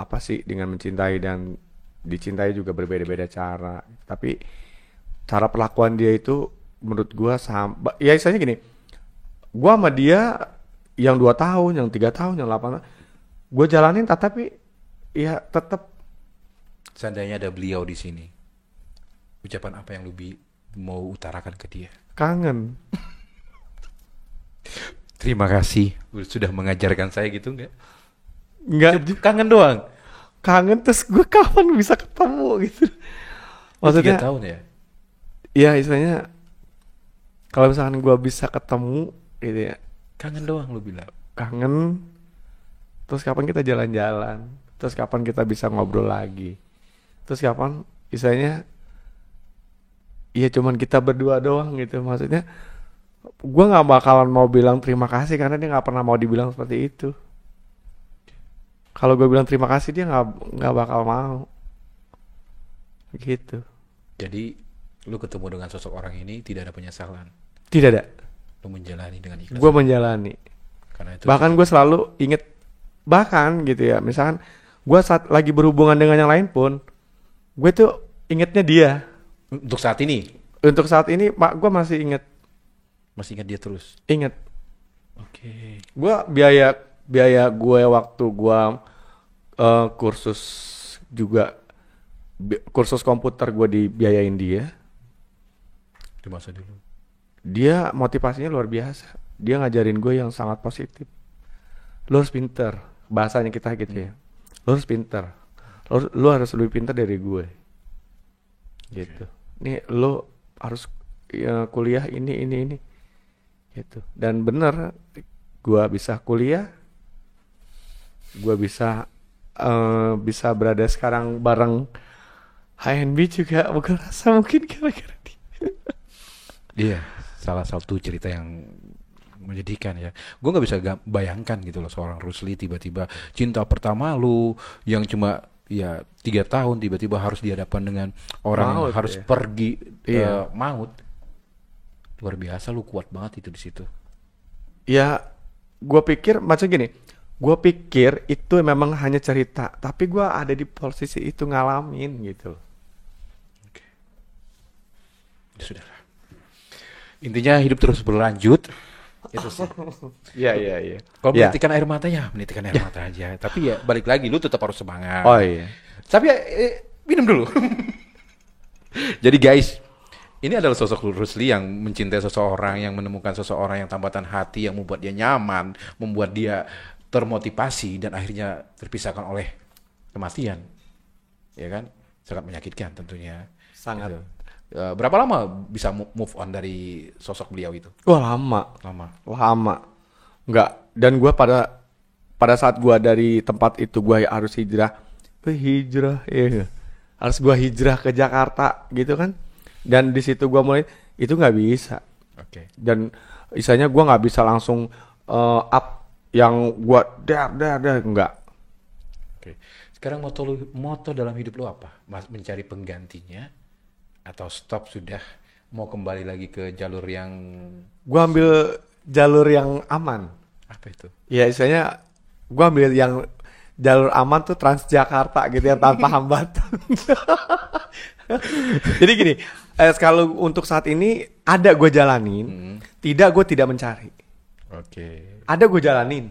Speaker 2: apa sih dengan mencintai dan dicintai juga berbeda-beda cara. Tapi cara perlakuan dia itu menurut gua sama ya istilahnya gini, gua sama dia yang 2 tahun, yang 3 tahun, yang 8 tahun, gua jalanin tapi ya tetap
Speaker 1: Seandainya ada beliau di sini, ucapan apa yang lu mau utarakan ke dia?
Speaker 2: kangen.
Speaker 1: Terima kasih sudah mengajarkan saya gitu nggak?
Speaker 2: Nggak
Speaker 1: Kangen doang.
Speaker 2: kangen terus gue kapan bisa ketemu gitu.
Speaker 1: 3
Speaker 2: Maksudnya
Speaker 1: tahun ya?
Speaker 2: ya istilahnya kalau misalkan gue bisa ketemu gitu ya,
Speaker 1: Kangen doang lu bilang.
Speaker 2: kangen, terus kapan kita jalan-jalan, terus kapan kita bisa ngobrol lagi, terus kapan istilahnya ya cuman kita berdua doang gitu. Maksudnya gue nggak bakalan mau bilang terima kasih karena dia nggak pernah mau dibilang seperti itu. Kalau gue bilang terima kasih dia nggak bakal mau gitu.
Speaker 1: Jadi lu ketemu dengan sosok orang ini tidak ada penyesalan.
Speaker 2: Tidak ada.
Speaker 1: Lu menjalani dengan ikhlas.
Speaker 2: Gue menjalani.
Speaker 1: Karena itu
Speaker 2: Bahkan gue selalu inget, bahkan gitu ya, misalkan gue saat lagi berhubungan dengan yang lain pun, gue tuh ingetnya dia.
Speaker 1: untuk saat ini
Speaker 2: Untuk saat ini, gue masih
Speaker 1: masih ingat dia terus.
Speaker 2: inget.
Speaker 1: Oke.
Speaker 2: Gue biaya gue waktu gue kursus juga, kursus komputer gue dibiayain dia.
Speaker 1: Di masa dulu.
Speaker 2: Dia motivasinya luar biasa. Dia ngajarin gue yang sangat positif. Lo harus pinter, bahasanya kita gitu ya. Lo harus pinter. Lo harus lebih pinter dari gue. Gitu. Nih lo harus ya, kuliah ini. Gitu. Dan bener, gue bisa kuliah. Gue bisa berada sekarang bareng HNB juga. Gue rasa mungkin gara-gara dia.
Speaker 1: Iya, salah satu cerita yang menyedihkan ya. Gue nggak bisa bayangkan gitu loh seorang Rusli tiba-tiba cinta pertama lu yang cuma ya 3 tahun tiba-tiba harus dihadapkan dengan orang yang
Speaker 2: Maut,
Speaker 1: harus
Speaker 2: ya.
Speaker 1: pergi
Speaker 2: Iya.
Speaker 1: maut. Luar biasa, lu kuat banget itu di situ.
Speaker 2: Ya, gue pikir macam gini. Gue pikir itu memang hanya cerita, tapi gue ada di posisi itu ngalamin gitu.
Speaker 1: Ya sudah lah. Intinya hidup terus berlanjut. Itu sih.
Speaker 2: Iya.
Speaker 1: Kalau
Speaker 2: Ya.
Speaker 1: menitikan air mata ya menitikan air mata aja. Tapi ya balik lagi lu tetap harus semangat.
Speaker 2: Oh iya.
Speaker 1: Tapi ya, minum dulu. Jadi guys, ini adalah sosok Rusli yang mencintai seseorang, yang menemukan seseorang yang tambatan hati, yang membuat dia nyaman, membuat dia termotivasi dan akhirnya terpisahkan oleh kematian. Ya kan? Sangat menyakitkan tentunya.
Speaker 2: Sangat.
Speaker 1: Gitu. Berapa lama bisa move on dari sosok beliau itu?
Speaker 2: Wah lama.
Speaker 1: Lama.
Speaker 2: Enggak. Dan gue pada saat gue dari tempat itu gue harus hijrah. Ya. Harus gue hijrah ke Jakarta gitu kan. Dan di situ gue mulai itu nggak bisa.
Speaker 1: Oke.
Speaker 2: Dan istilahnya gue nggak bisa langsung up yang gue dar enggak.
Speaker 1: Oke. Sekarang moto dalam hidup lu apa? Mencari penggantinya atau stop sudah mau kembali lagi ke jalur yang
Speaker 2: Gue ambil jalur yang aman.
Speaker 1: apa itu?
Speaker 2: Ya istilahnya gue ambil yang jalur aman tuh Transjakarta gitu yang tanpa hambatan. Jadi gini, kalau untuk saat ini ada gue jalanin, gue tidak mencari.
Speaker 1: Oke.
Speaker 2: Ada gue jalanin,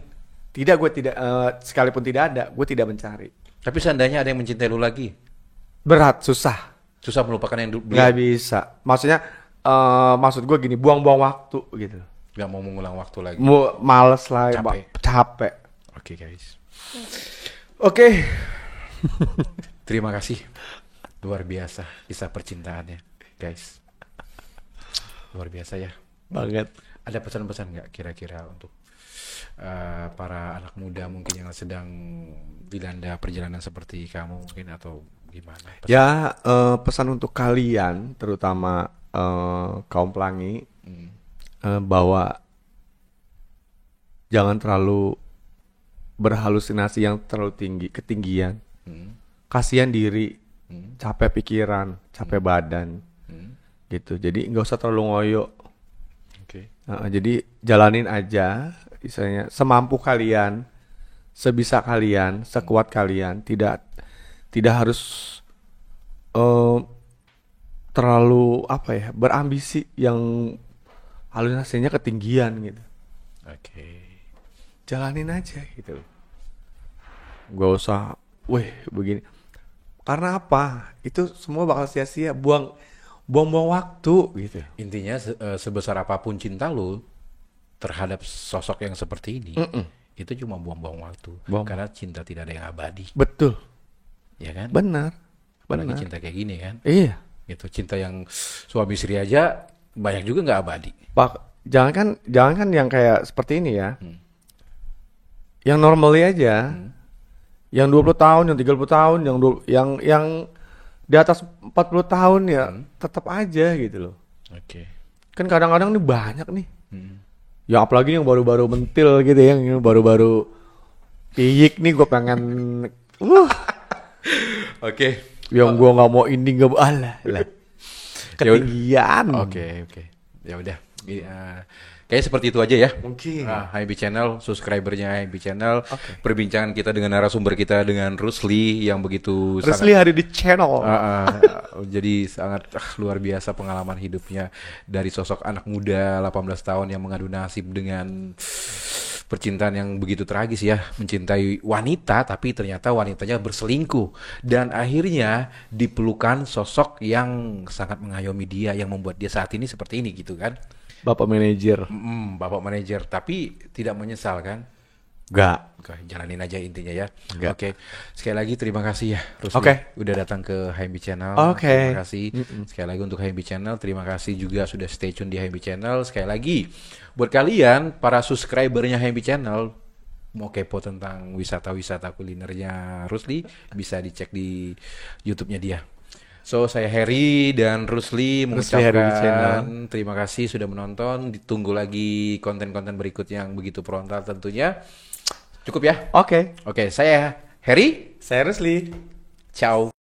Speaker 2: gue tidak sekalipun tidak ada, gue tidak mencari.
Speaker 1: Tapi seandainya ada yang mencintai lu lagi,
Speaker 2: Berat, susah,
Speaker 1: susah melupakan yang dulu.
Speaker 2: nggak bisa. Maksudnya, maksud gue gini, buang-buang waktu gitu.
Speaker 1: Gak mau mengulang waktu lagi.
Speaker 2: Males lah, capek.
Speaker 1: Oke guys.
Speaker 2: Oke.
Speaker 1: Terima kasih. Luar biasa kisah percintaannya, guys. Luar biasa ya.
Speaker 2: Banget.
Speaker 1: Ada pesan-pesan nggak kira-kira untuk para anak muda mungkin yang sedang dilanda perjalanan seperti kamu mungkin atau gimana?
Speaker 2: Ya, pesan untuk kalian, terutama kaum pelangi, bahwa jangan terlalu berhalusinasi yang terlalu ketinggian. Kasihan diri, capek pikiran, capek badan, gitu. Jadi nggak usah terlalu ngoyo.
Speaker 1: Oke.
Speaker 2: Jadi jalanin aja, misalnya semampu kalian, sebisa kalian, sekuat kalian, tidak harus eh, terlalu apa ya, berambisi yang halusinasinya ketinggian gitu.
Speaker 1: Oke.
Speaker 2: Jalanin aja gitu. Gak usah, weh begini. Karena apa? Itu semua bakal sia-sia, buang-buang waktu gitu.
Speaker 1: Intinya sebesar apapun cinta lu terhadap sosok yang seperti ini, itu cuma buang-buang waktu.
Speaker 2: Buang.
Speaker 1: Karena cinta tidak ada yang abadi,
Speaker 2: Betul,
Speaker 1: ya kan?
Speaker 2: benar,
Speaker 1: Apalagi
Speaker 2: benar.
Speaker 1: cinta kayak gini kan,
Speaker 2: Iya,
Speaker 1: gitu. Cinta yang suami istri aja banyak juga nggak abadi.
Speaker 2: Pak. Jangan kan yang kayak seperti ini ya. Yang normally aja. Yang 20 tahun, yang 30 tahun, yang di atas 40 tahun ya tetap aja gitu loh.
Speaker 1: Oke.
Speaker 2: Kan kadang-kadang nih banyak nih. Ya apalagi yang baru-baru mentil gitu ya, yang baru-baru piyik nih gue pengen
Speaker 1: Oke.
Speaker 2: yang gue nggak mau ini nggak alah lah. Ketinggian.
Speaker 1: Oke. Ya udah. Kayaknya seperti itu aja ya.
Speaker 2: Mungkin.
Speaker 1: HMB Channel, subscribernya HMB Channel. Perbincangan kita dengan narasumber kita dengan Rusli yang begitu
Speaker 2: Rusli hari di channel.
Speaker 1: jadi sangat luar biasa pengalaman hidupnya dari sosok anak muda 18 tahun yang mengadu nasib dengan percintaan yang begitu tragis ya, mencintai wanita tapi ternyata wanitanya berselingkuh dan akhirnya dipelukan sosok yang sangat mengayomi dia yang membuat dia saat ini seperti ini gitu kan.
Speaker 2: Bapak manajer.
Speaker 1: Bapak manajer tapi tidak menyesal kan?
Speaker 2: Gak.
Speaker 1: Oke, jalanin aja intinya ya.
Speaker 2: Nggak.
Speaker 1: Oke. Sekali lagi terima kasih ya Rusli.
Speaker 2: Oke.
Speaker 1: Udah datang ke HMB Channel.
Speaker 2: Oke.
Speaker 1: Terima kasih. Sekali lagi untuk HMB Channel, terima kasih juga sudah stay tune di HMB Channel. Sekali lagi buat kalian para subscribernya HMB Channel mau kepo tentang wisata-wisata kulinernya Rusli bisa dicek di YouTube-nya dia. So, saya Harry dan Rusli
Speaker 2: Harry di channel.
Speaker 1: mengucapkan terima kasih sudah menonton. Ditunggu lagi konten-konten berikut yang begitu frontal tentunya. Cukup ya?
Speaker 2: Oke.
Speaker 1: Oke, saya Harry.
Speaker 2: Saya Rusli.
Speaker 1: Ciao.